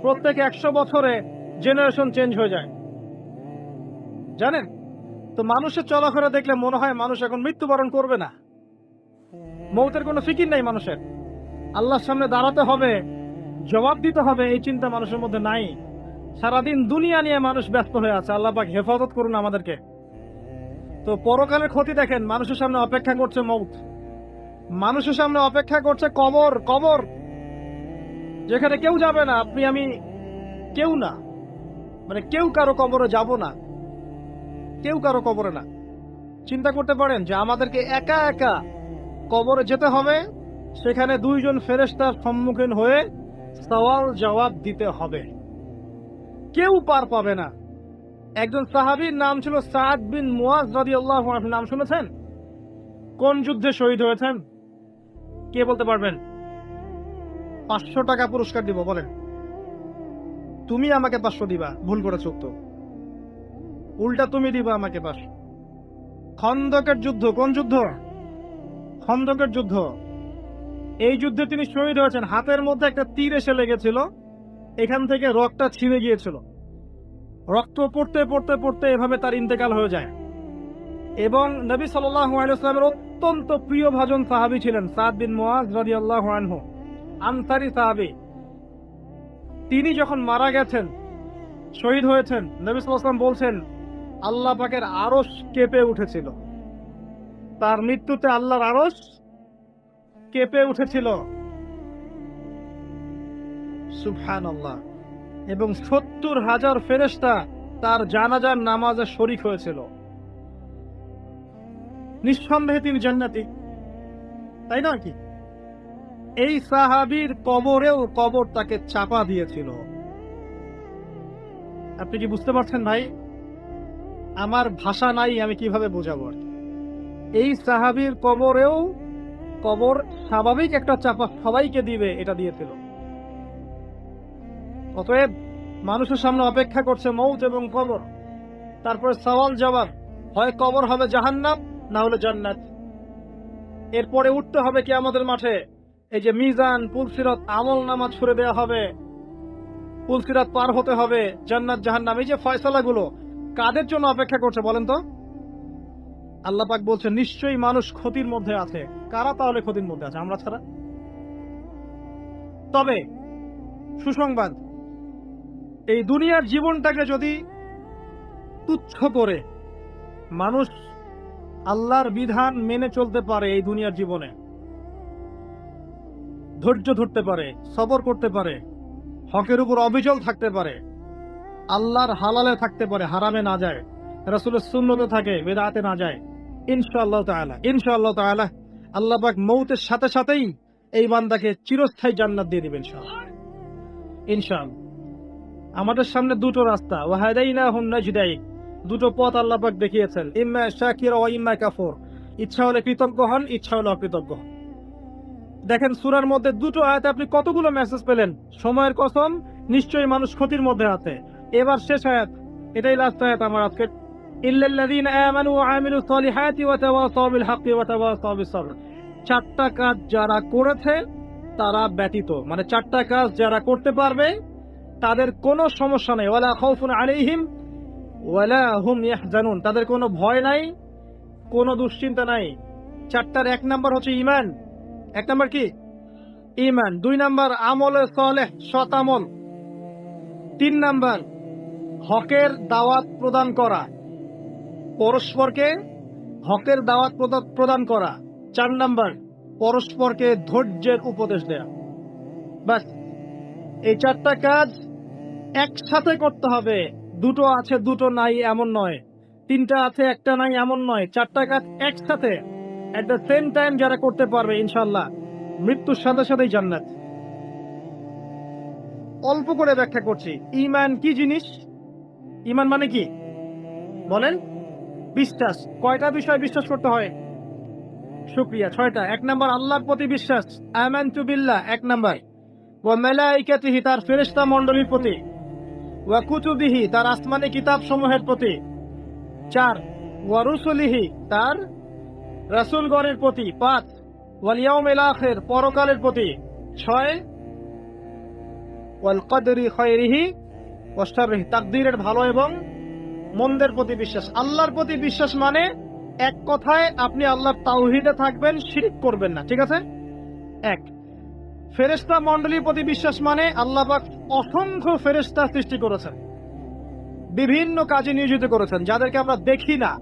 প্রত্যেক 100 বছরে জেনারেশন চেঞ্জ হয়ে যায়, জানেন? তো মানুষের চলাফেরা দেখলে মনে হয় মানুষ এখন মৃত্যুবরণ করবে না। মৌতের কোনো ফিকির নাই মানুষের। আল্লাহর সামনে দাঁড়াতে হবে, জবাব দিতে হবে, এই চিন্তা মানুষের মধ্যে নাই। সারাদিন দুনিয়া নিয়ে মানুষ ব্যস্ত হয়ে আছে। আল্লাহ পাক হেফাজত করুন আমাদেরকে। তো পরকালের ক্ষতি দেখেন, মানুষের সামনে অপেক্ষা করছে মৌত, মানুষের সামনে অপেক্ষা করছে কবর। কবর যেখানে কেউ যাবে না, আপনি আমি কেউ না, মানে কেউ কারো কবরে যাব না, কেউ কারো কবরে না। চিন্তা করতে পারেন যে আমাদেরকে একা একা কবরে যেতে হবে, সেখানে 2 জন ফেরেশতার সম্মুখীন হয়ে সওয়াল জবাব দিতে হবে, কেউ পার পাবে না। একজন সাহাবীর নাম ছিল সাদ বিন মুয়াজ রাদিয়াল্লাহু আনহু, নাম শুনেছেন? কোন যুদ্ধে শহীদ হয়েছেন? কে বলতে পারবেন? 500 টাকা পুরস্কার দিব, বলেন। তুমি আমাকে 500 দিবা, ভুল করেছো তো। উল্টা তুমি দিবা আমাকে 500। খন্দকের যুদ্ধ, কোন যুদ্ধ? খন্দকের যুদ্ধ। এই যুদ্ধে তিনি শহীদ হয়েছেন। হাতের মধ্যে একটা তীর এসে লেগেছিল, এখান থেকে রক্তটা ছিঁড়ে গিয়েছিল। রক্ত পড়তে পড়তে পড়তে এভাবে তার ইন্তেকাল হয়ে যায়। এবং নবী সাল্লাল্লাহু আলাইহি ওয়াসাল্লামের অত্যন্ত প্রিয় ভাজন সাহাবী ছিলেন সাদ বিন মুয়াজ রাদিয়াল্লাহু আনহু, আনসারী সাহাবী। তিনি যখন মারা গেছেন, শহীদ হয়েছেন, নবী সাল্লাল্লাহু আলাইহি ওয়াসাল্লাম বলছেন আল্লাহ পাকের আরশ কেঁপে উঠেছিল। তার মৃত্যুতে আল্লাহর আরশ কেঁপে উঠেছিল। সুবহানাল্লাহ। এবং 70,000 ফেরেশতা তার জানাজার নামাজে শরীক হয়েছিল। নিঃসন্দেহে তিনি জান্নাতি, তাই না কি? এই সাহাবীর কবরেও কবর তাকে চাপা দিয়েছিল। আপনি কি বুঝতে পারছেন ভাই? আমার ভাষা নাই, আমি কিভাবে বোঝাবো। এই সাহাবীর কবরেও কবর স্বাভাবিক একটা চাপা সবাইকে দিবে, এটা দিয়েছিল। অতএব মানুষের সামনে অপেক্ষা করছে মৌত এবং কবর, তারপরে সওয়াল জবাব। হয় কবর হবে জাহান্নাম, না হলে জান্নাত। এরপরে উঠতে হবে কিয়ামতের মাঠে। এই যে মিজান, পুলসিরাত, আমল নামা ছুড়ে দেওয়া হবে, পুলসিরাত পার হতে হবে, জান্নাত জাহান্নাম, এই যে ফয়সালাগুলো কাদের জন্য অপেক্ষা করছে বলেন তো? আল্লাহ পাক বলছেন নিশ্চয়ই মানুষ ক্ষতির মধ্যে আছে। কারা তাহলে ক্ষতির মধ্যে আছে? আমরা ছাড়া। তবে সুসংবাদ, এই দুনিয়ার জীবনটাকে যদি তুচ্ছ করে মানুষ আল্লাহর বিধান মেনে চলতে পারে, এই দুনিয়ার জীবনে ধৈর্য ধরতে পারে, সবর করতে পারে, হকের উপর অবিচল থাকতে পারে, আল্লাহর হালালে থাকতে পারে, হারামে না যায়, রাসূলের সুন্নতে থাকে, বিদআতে না যায়, ইনশাআল্লাহ তাআলা আল্লাহ পাক মৌতের সাথে সাথেই এই বান্দাকে চিরস্থায়ী জান্নাত দিয়ে দিবেন ইনশাআল্লাহ। আমাদের সামনে দুটো রাস্তা, ওয়াহাদাইনাহুন নাজদাইন, দুটো পথ আল্লাহ পাক দেখিয়েছেন, ইম্মা শাকিরা ওয়া ইম্মা কাফুর। ইচ্ছা হলে কৃতজ্ঞ হন, ইচ্ছা হলে অকৃতজ্ঞ হন। দেখেন সূরার মধ্যে দুটো আয়াতে আপনি কতগুলো মেসেজ পেলেন। সময়ের কসম, নিশ্চয়ই মানুষ ক্ষতির মধ্যে আছে। এবার শেষ আয়াত, এটাই লাস্ট আয়াত আমার আজকে, ইল্লাল্লাযীনা আমানু ওয়া আমিলুস সলিহাতি ওয়া তাওয়াসাউ বিল হাক্কি ওয়া তাওয়াসাউ বিস সবর। চারটা কাজ যারা করেছে তারা ব্যতীত, মানে চারটা কাজ যারা করতে পারবে তাদের কোনো সমস্যা নেই, ওয়ালা খাউফুন আলাইহিম ওয়ালা হুম ইয়াহজানুন, তাদের কোনো ভয় নাই, কোনো দুশ্চিন্তা নাই। চারটার এক নাম্বার হচ্ছে ঈমান। এক নাম্বার কি? ঈমান। দুই নাম্বার আমলে সালেহ, সৎ আমল। তিন নাম্বার হকের দাওয়াত প্রদান করা, পরস্পরকে হকের দাওয়াত প্রদান করা। চার নাম্বার পরস্পরকে ধৈর্যের উপদেশ দেয়া। বাস, এই চারটা কাজ একসাথে করতে হবে। দুটো আছে দুটো নাই এমন নয়, তিনটা আছে একটা নাই এমন নয়, চারটা কাজ একসাথে এট দ্য সেম টাইম যারা করতে পারবে ইনশাআল্লাহ মৃত্যুর সাথে সাথেই জান্নাত। অল্প করে ব্যাখ্যা করছি। ঈমান কি জিনিস? ঈমান মানে কি বলেন? বিশ্বাস। কয়টা বিষয় বিশ্বাস করতে হয়? শুকরিয়া, 6টা। এক নাম্বার আল্লাহর প্রতি বিশ্বাস, আমানতু বিল্লাহ এক নাম্বার, ওয়া মালাইকাতিহি তার ফেরেশতা মণ্ডলীর প্রতি, ওয়া কুতুবিহি তার আসমানি কিতাব সমূহের প্রতি, 4 ওয়া রুসুলিহি তার রাসূলগণের প্রতি, 5 ওয়াল ইয়াউমিল আখির পরকালের প্রতি, 6 ওয়াল কদরি খায়রিহি ওয়া শাররিহি তাকদীরের ভালো এবং মন্দের প্রতি বিশ্বাস। আল্লাহর প্রতি বিশ্বাস মানে এক কথায় আপনি আল্লাহর তাওহীদে থাকবেন, শিরক করবেন না, ঠিক আছে? এক। ফেরেশতা মণ্ডলীর প্রতি বিশ্বাস মানে আল্লাহ পাক অসংখ্য ফেরেশতা সৃষ্টি করেছেন, বিভিন্ন কাজে নিয়োজিত করেছেন, যাদেরকে আমরা দেখি না।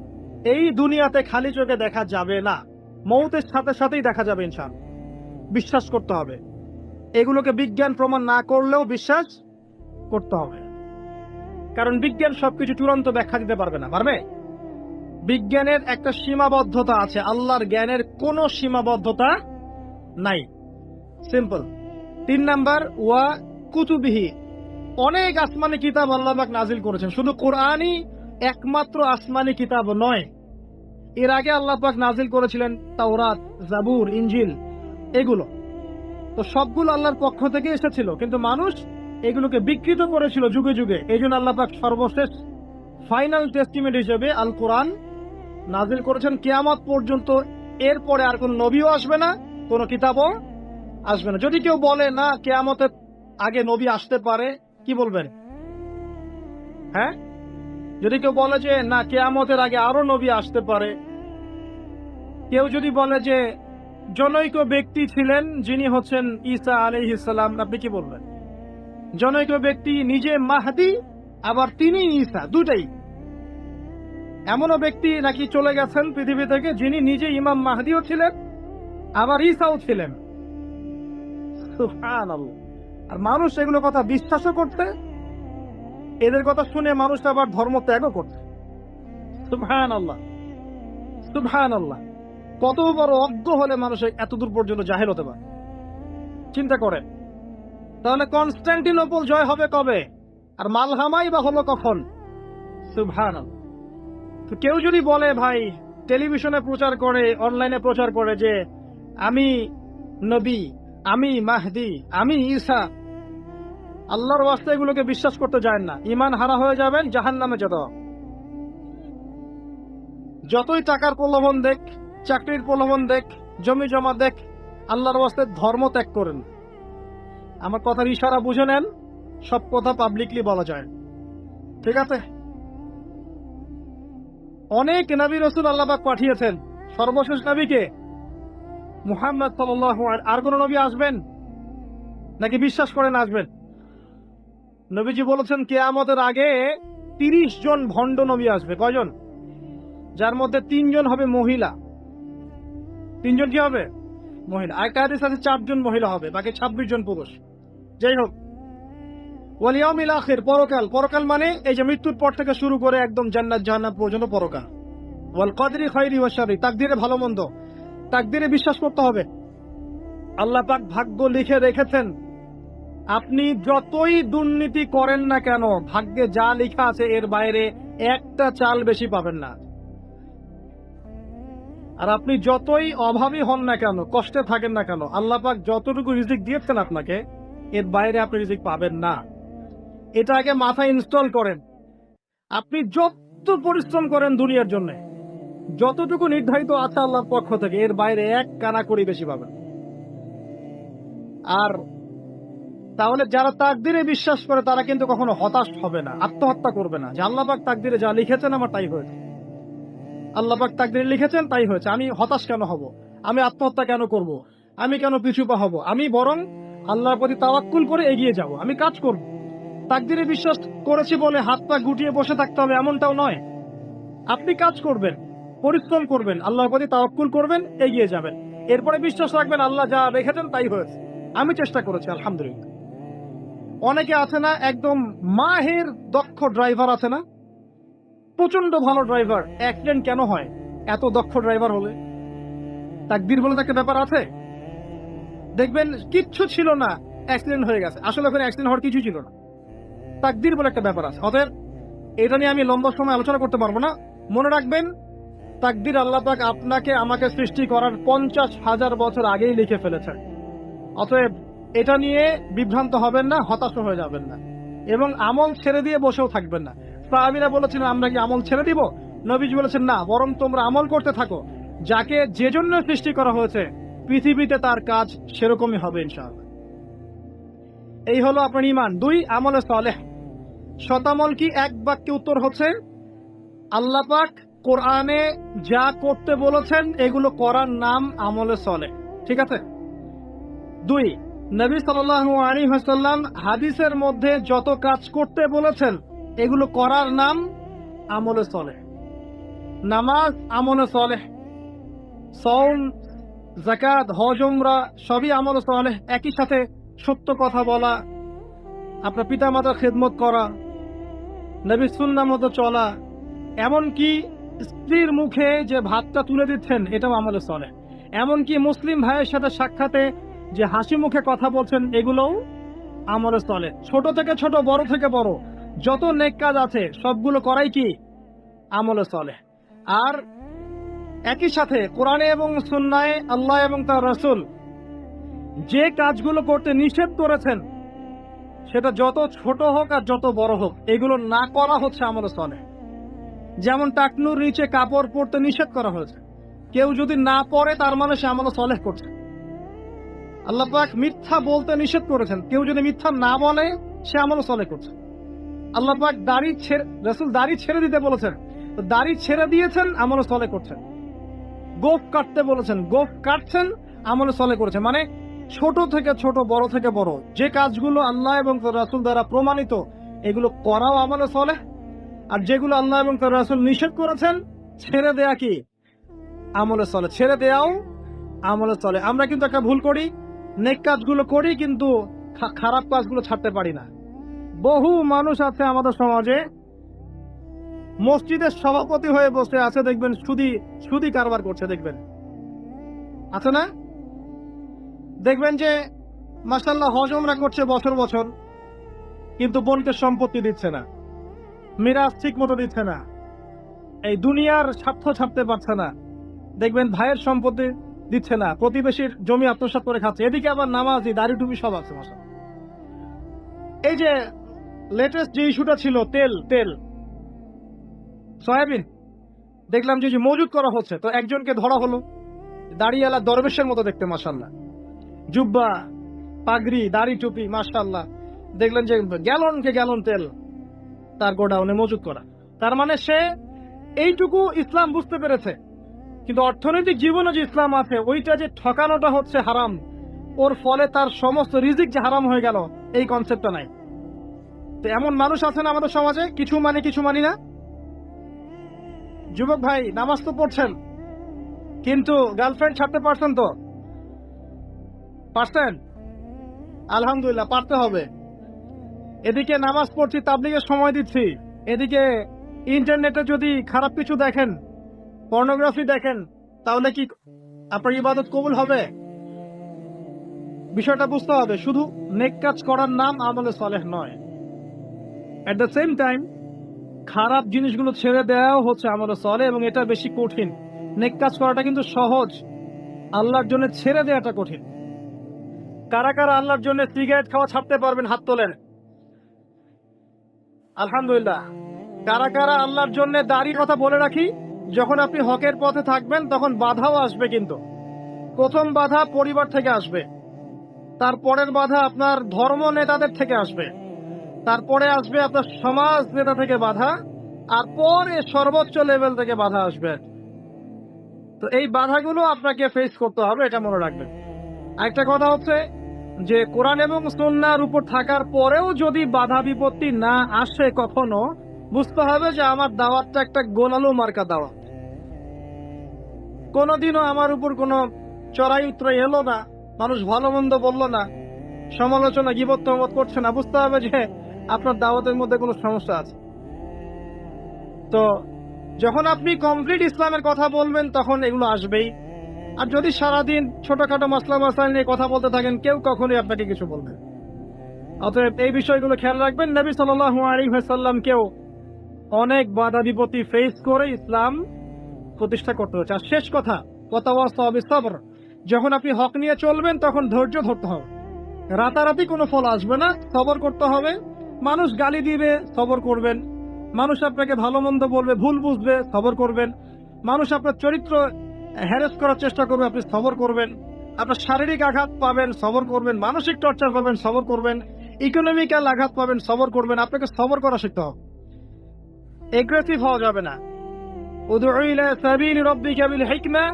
এই দুনিয়াতে খালি চোখে দেখা যাবে না, মৌতের সাথে সাথেই দেখা যাবে ইনশাআল্লাহ। বিশ্বাস করতে হবে। এগুলোকে বিজ্ঞান প্রমাণ না করলেও বিশ্বাস করতে হবে, কারণ বিজ্ঞান সবকিছু চূড়ান্ত ব্যাখ্যা দিতে পারবে না। পারবে? বিজ্ঞানের একটা সীমাবদ্ধতা আছে, আল্লাহর জ্ঞানের কোনো সীমাবদ্ধতা নাই। সিম্পল। 3 নাম্বার ওয়া কুতুবিহি, অনেক আসমানি কিতাব আল্লাহ পাক নাজিল করেছেন। শুধু কোরআনই একমাত্র আসমানি কিতাব নয়, এর আগে আল্লাহ পাক নাজিল করেছিলেন তাওরাত, জাবুর, ইনজিল, এগুলো তো সবগুলো আল্লাহর পক্ষ থেকে এসেছিল, কিন্তু মানুষ এগুলোকে বিকৃত করেছিল যুগে যুগে। এই জন্য আল্লাহ পাক সর্বশেষ ফাইনাল টেস্টিমেন্ট হিসেবে আল কোরআন নাজিল করেছেন কিয়ামত পর্যন্ত। এরপরে আর কোন নবীও আসবে না, কোন কিতাবও আসবে না। যদি কেউ বলে না কিয়ামতের আগে নবী আসতে পারে, কি বলবেন? হ্যাঁ, যদি কেউ বলে যে না কিয়ামতের আগে আরো নবী আসতে পারে, কেউ যদি বলে যে জনৈক ব্যক্তি ছিলেন যিনি হচ্ছেন ঈসা আলাইহিস সালাম, আপনি কি বলবেন? জনৈক ব্যক্তি নিজে মাহদি, আবার তিনি ঈসা, দুটাই। এমনও ব্যক্তি নাকি চলে গেছেন পৃথিবী থেকে যিনি নিজে ইমাম মাহদিও ছিলেন আবার ঈসাও ছিলেন। সুবহানাল্লাহ। আর মানুষ এগুলো কথা বিশ্বাসও করতে, এদের কথা শুনে মানুষ আবার ধর্ম ত্যাগও করতে। সুবহানাল্লাহ, সুবহানাল্লাহ। কত বড় অজ্ঞ হলে মানুষ এতদূর পর্যন্ত জাহেল হতে পারে, চিন্তা করেন। তাহলে কনস্টান্টিনোপল জয় হবে কবে, আর মালহামাই বা হলো কখন? সুবহানাল্লাহ। তো কেউ যদি বলে ভাই টেলিভিশনে প্রচার করে, অনলাইনে প্রচার করে যে আমি নবী, আমি মাহদি, আমি ঈসা, আল্লাহর ওয়াস্তে এগুলোকে বিশ্বাস করতে যায় না, ঈমান হারা হয়ে যাবেন, জাহান্নামে যেতে হবে। যতই টাকার প্রলোভন দেখ, চাকরির প্রলোভন দেখ, জমি জমা দেখ, আল্লাহর ওয়াস্তে ধর্ম ত্যাগ করেন। আমার কথার ইশারা বুঝে নেন, সব কথা পাবলিকলি বলা যায়, ঠিক আছে? অনেক নবী রাসূল আল্লাহ পাক পাঠিয়েছেন, সর্বশেষ নবীকে মুহাম্মদ সাল্লাল্লাহু আলাইহি। আর কোন নবী আসবেন নাকি বিশ্বাস করেন আসবেন? নবীজি বলেছেন কিয়ামতের আগে 30 জন ভণ্ড নবী আসবে। কয়জন? যার মধ্যে 3 জন হবে মহিলা। 3 জন কি হবে? মহিলা। আরেকটা হাদিস আছে 4 জন মহিলা হবে, বাকি 26 জন পুরুষ। যাই হোক, ওয়াল ইয়াউমিল আখির, পরকাল। পরকাল মানে এই যে মৃত্যুর পর থেকে শুরু করে একদম জান্নাত জাহান্নাম পর্যন্ত পরকাল। ওয়াল কদরি খাইরি ওয়া শাররি, তাকদীরে ভালো মন্দ, তাকদীরে বিশ্বাস করতে হবে। আল্লাহ পাক ভাগ্য লিখে রেখেছেন। আপনি যতই দুর্নীতি করেন না কেন, ভাগ্যে যা লেখা আছে এর বাইরে একটা চাল বেশি পাবেন না। আর আপনি যতই অভাবী হন না কেন, কষ্টে থাকেন না কেন, আল্লাহ পাক যতটুকু রিজিক দিয়েছেন আপনাকে, এর বাইরে আপনি রিজিক পাবেন না। এটা আগে মাথায় ইনস্টল করেন। আপনি যত পরিশ্রম করেন দুনিয়ার জন্য, যতটুকু নির্ধারিত আছে আল্লাহর পক্ষ থেকে, এর বাইরে এক কানা করি বেশি পাবেন। আর তাহলে যারা তাকদীরে বিশ্বাস করে তারা কিন্তু কখনো হতাশ হবে না, আত্মহত্যা করবে না যে আল্লাহ পাক তাকদীরে যা লিখেছেন আমার তাই হয়েছে, আল্লাহ পাক তাকদীরে লিখেছেন তাই হয়েছে, আমি হতাশ কেন হব, আমি আত্মহত্যা কেন করব, আমি কেন পিছু পা হব, আমি বরং আল্লাহর প্রতি তাওয়াক্কুল করে এগিয়ে যাব, আমি কাজ করব। তাকদীরে বিশ্বাস করেছি বলে হাত পা গুটিয়ে বসে থাকতে হবে এমনটাও নয়। আপনি কাজ করবেন, পরিশ্রম করবেন, আল্লাহর প্রতি তাওয়াক্কুল করবেন, এগিয়ে যাবেন। এরপরে বিশ্বাস রাখবেন আল্লাহ যা রেখেছেন তাই হয়েছে, আমি চেষ্টা করেছি আলহামদুলিল্লাহ। অনেকে আছে না একদম মাহের দক্ষ ড্রাইভার আছে না, প্রচন্ড ভালো ড্রাইভার, অ্যাক্সিডেন্ট কেন হয়? এত দক্ষ ড্রাইভার হলে তাকদীর বলে একটা ব্যাপার আছে। দেখবেন কিচ্ছু ছিল না, অ্যাক্সিডেন্ট হয়ে গেছে, আসলে ওখানে অ্যাক্সিডেন্ট হওয়ার কিছু ছিল না। তাকদীর বলে একটা ব্যাপার আছে। অতএব এটা নিয়ে আমি লম্বা সময় আলোচনা করতে পারবো না। মনে রাখবেন তাকদীর আল্লাহ পাক আপনাকে আমাকে সৃষ্টি করার 50,000 বছর আগেই লিখে ফেলেছেন। অতএব এটা নিয়ে বিভ্রান্ত হবেন না, হতাশ হয়ে যাবেন না, এবং আমল ছেড়ে দিয়ে বসেও থাকবেন না। সাহাবীরা বলেছেন আমরা কি আমল ছেড়ে দিব? নবীজি বলেছেন না, বরং তোমরা আমল করতে থাকো। যাকে যে জন্য সৃষ্টি করা হয়েছে পৃথিবীতে তার কাজ সেরকমই হবে ইনশাআল্লাহ। এই হলো আপনার ঈমান। 2, আমলে সালেহ। শতামল কি? এক বাক্যে উত্তর হচ্ছে আল্লাহ পাক কোরআনে যা করতে বলেছেন এগুলো করার নাম আমলে সালেহ। ঠিক আছে? 2, নবী সাল্লাল্লাহু আলাইহি ওয়াসাল্লাম হাদিসের মধ্যে যত কাজ করতে বলেছেন এগুলো করার নাম আমলে সালেহ। নামাজ আমলে সালেহ, সাওম, যাকাত, হজ, উমরা সবই আমলে সালেহ। একই সাথে সত্য কথা বলা, আপনার পিতামাতার খেদমত করা, নবীর সুন্নাহ মতো চলা, এমনকি স্ত্রীর মুখে যে ভাতটা তুলে দিচ্ছেন এটাও আমলে সালেহ। এমনকি মুসলিম ভাইয়ের সাথে সাক্ষাতে যে হাসি মুখে কথা বলছেন এগুলোও আমলে সালেহ। ছোট থেকে ছোট, বড় থেকে বড় যত নেক কাজ আছে সবগুলো করাই কি? আমলে সালেহ। আর একই সাথে কোরআনে এবং সুন্নাহে আল্লাহ এবং তার রাসূল যে কাজগুলো করতে নিষেধ করেছেন সেটা যত ছোট হোক আর যত বড় হোক এগুলো না করা হচ্ছে আমলে সালেহ। যেমন টাকনুর নিচে কাপড় পরতে নিষেধ করা হয়েছে, কেউ যদি না পরে তার মানে সে আমলে সালেহ করছে। আল্লাহ পাক মিথ্যা বলতে নিষেধ করেছেন, কেউ যদি মিথ্যা না বলে সে আমলে সালেহ করছে। আল্লাহ পাক রাসূল দাড়ি ছেড়ে দিতে বলেছেন, দাড়ি ছেড়ে দিয়েছেন, আমলে সালেহ করছেন। গোঁফ কাটতে বলেছেন, গোঁফ কাটছেন, আমলে সালেহ করেছেন। মানে ছোট থেকে ছোট, বড় থেকে বড় যে কাজগুলো আল্লাহ এবং তার রাসূল দ্বারা প্রমাণিত এগুলো করাও আমলে সালেহ। আর যেগুলো আল্লাহ এবং তার রাসূল নিষেধ করেছেন ছেড়ে দেয়া কি? আমলে সালেহ। ছেড়ে দেয়াও আমলে সালেহ। আমরা কিন্তু একটা ভুল করি, নেক কাজগুলো করি কিন্তু খারাপ কাজগুলো ছাড়তে পারি না। বহু মানুষ আছে আমাদের সমাজে মসজিদের সভাপতি হয়ে বসে আছে, দেখবেন সুদি কারবার করছে, দেখবেন আছে না? দেখবেন যে মাশাআল্লাহ হজ উমরা করছে বছর বছর, কিন্তু বোনকে সম্পত্তি দিচ্ছে না, মিরাজ ঠিক মতো দিচ্ছে না, এই দুনিয়ার স্বার্থ ছাড়তে পারছে না। দেখবেন ভাইয়ের সম্পত্তি দিচ্ছে না, প্রতিবেশীর জমি আত্মসাৎ করে খাচ্ছে, এদিকে আবার নামাজি, দাড়ি টুপি সব আছে মাশাআল্লাহ। এই যে লেটেস্ট যে ইস্যুটা ছিল তেল সয়াবিন, দেখলাম যে মজুদ করা হচ্ছে, তো একজনকে ধরা হলো, দাড়িওয়ালা দরবেশের মতো দেখতে মাশাআল্লাহ, জুব্বা, পাগড়ি, দাড়ি টুপি মাশাআল্লাহ। দেখলেন যে গ্যালন তেল তার গোডাউনে মজুদ করা। তার মানে সে এইটুকু ইসলাম বুঝতে পেরেছে, কিন্তু অর্থনৈতিক জীবনে যে ইসলাম আছে ওইটা যে ঠকানোটা হচ্ছে হারাম, ওর ফলে তার সমস্ত রিজিক যে হারাম হয়ে গেল এই কনসেপ্টটা নাই। তো এমন মানুষ আছেন আমাদের সমাজে, কিছু মানি না। যুবক ভাই, নামাজ তো পড়ছেন কিন্তু গার্লফ্রেন্ড ছাড়তে পারছেন তো? পারছেন? আলহামদুলিল্লাহ, পারতে হবে। এদিকে নামাজ পড়ছি, তাবলীগের সময় দিচ্ছি, এদিকে ইন্টারনেটে যদি খারাপ কিছু দেখেন, পর্নোগ্রাফি দেখেন, তাহলে কি আপনার ইবাদত কবুল হবে? বিষয়টা বুঝতে হবে। শুধু নেক কাজ করার নাম আমলে সালেহ নয়। এট দ্য সেম টাইম খারাপ জিনিসগুলো ছেড়ে দেওয়াও হচ্ছে আমলে সালেহ, এবং এটা বেশি কঠিন। নেক কাজ করাটা কিন্তু সহজ, আল্লাহর জন্য ছেড়ে দেওয়াটা কঠিন। কারা কারা আল্লাহর জন্য সিগারেট খাওয়া ছাড়তে পারবেন? হাত তোলেন। আলহামদুলিল্লাহ। কারা কারা আল্লাহর জন্য দাড়ির কথা বলে রাখি, যখন আপনি হকের পথে থাকবেন তখন বাধাও আসবে, কিন্তু প্রথম বাধা পরিবার থেকে আসবে, তারপরের বাধা আপনার ধর্ম নেতাদের থেকে আসবে, তারপরে আসবে আপনার সমাজ নেতা থেকে বাধা, আর পরে সর্বোচ্চ লেভেল থেকে বাধা আসবে। তো এই বাধাগুলো আপনাকে ফেস করতে হবে, এটা মনে রাখবেন। আরেকটা কথা হচ্ছে যে কোরআন এবং সুন্নাহর উপর থাকার পরেও যদি বাধা বিপত্তি না আসে কখনো, বুঝতে হবে যে আমার দাওয়াতটা একটা গোলালু মার্কা দাওয়াত। কোনোদিনও আমার উপর কোনো চড়াই উতরাই এলো না, মানুষ ভালো মন্দ বললো না, সমালোচনা গীবত তহমত করছে না, বুঝতে হবে যে আপনার দাওয়াতের মধ্যে কোনো সমস্যা আছে। তো যখন আপনি কমপ্লিট ইসলামের কথা বলবেন তখন এগুলো আসবেই। আর যদি সারাদিন ছোটখাটো মাসলা মাসাইল নিয়ে কথা বলতে থাকেন, কেউ কখনোই আপনাকে কিছু বলবে না। অতএব এই বিষয়গুলো খেয়াল রাখবেন। নবী সাল্লাল্লাহু আলাইহি ওয়াসাল্লামকেও অনেক বাধা বিপত্তি ফেস করে ইসলাম প্রতিষ্ঠা করতে হচ্ছে। আর শেষ কথা, ওয়াতাওয়াসাউ বিসসবর, যখন আপনি হক নিয়ে চলবেন তখন ধৈর্য ধরতে হবে। রাতারাতি কোনো ফল আসবে না, সবর করতে হবে। মানুষ গালি দিবে, সবর করবেন। মানুষ আপনাকে ভালো মন্দ বলবে, ভুল বুঝবে, সবর করবেন। মানুষ আপনার চরিত্র হ্যারেস করার চেষ্টা করবে, আপনি সবর করবেন। আপনার শারীরিক আঘাত পাবেন, সবর করবেন। মানসিক টর্চার পাবেন, সবর করবেন। ইকোনমিক্যাল আঘাত পাবেন, সবর করবেন। আপনাকে সবর করা শিখতে হবে, এগ্রেসিভ হওয়া যাবে না। উদউ ইলা সাবিলি রাব্বিকা বিল হিকমা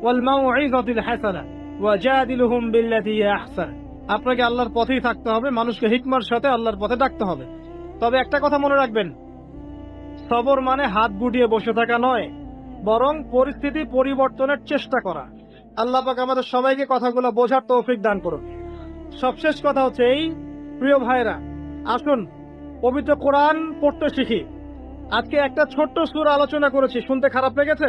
ওয়াল মাউইযাতিল হাসানা ওয়াজাদিলহুম বিল্লাতী হিয়া আহসান। আপনাকে আল্লাহর পথেই থাকতে হবে, মানুষকে হিকমার সাথে আল্লাহর পথে ডাকতে হবে। তবে একটা কথা মনে রাখবেন, সবর মানে হাত গুটিয়ে বসে থাকা নয়, বরং পরিস্থিতি পরিবর্তনের চেষ্টা করা। আল্লাহ পাক আমাদের সবাইকে কথাগুলো বোঝার তৌফিক দান করুন। সবশেষ কথা হচ্ছে এই, প্রিয় ভাইরা, আসুন পবিত্র কোরআন পড়তে শিখি। আজকে একটা ছোট্ট সূরা আলোচনা করেছি, শুনতে খারাপ লেগেছে?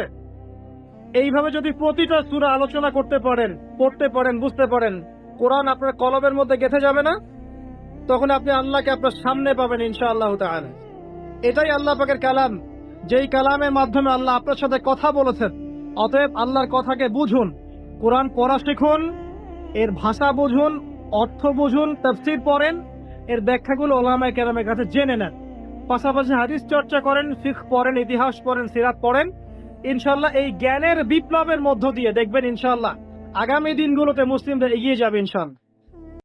এইভাবে যদি প্রতিটা সূরা আলোচনা করতে পারেন, পড়তে পারেন, বুঝতে পারেন, কোরআন আপনার কলবের মধ্যে গেঁথে যাবে না? তখন আপনি আল্লাহকে আপনার সামনে পাবেন ইনশাআল্লাহ তাআলা। এটাই আল্লাহ পাকের কালাম, যেই কালামের মাধ্যমে আল্লাহ আপনার সাথে কথা বলেছেন। অতএব আল্লাহর কথাকে বুঝুন, কোরআন পড়া শিখুন, এর ভাষা বুঝুন, অর্থ বুঝুন, তাফসীর পড়েন, এর ব্যাখ্যাগুলো উলামায়ে কেরামের কাছে জেনে নেন। পাশাপাশি হাদিস চর্চা করেন, ফিকহ পড়েন, ইতিহাস পড়েন, সিরাত পড়েন। ইনশাআল্লাহ এই জ্ঞানের বিপ্লবের মধ্য দিয়ে দেখবেন ইনশাআল্লাহ আগামী দিনগুলোতে মুসলিমরা এগিয়ে যাবে ইনশাআল্লাহ।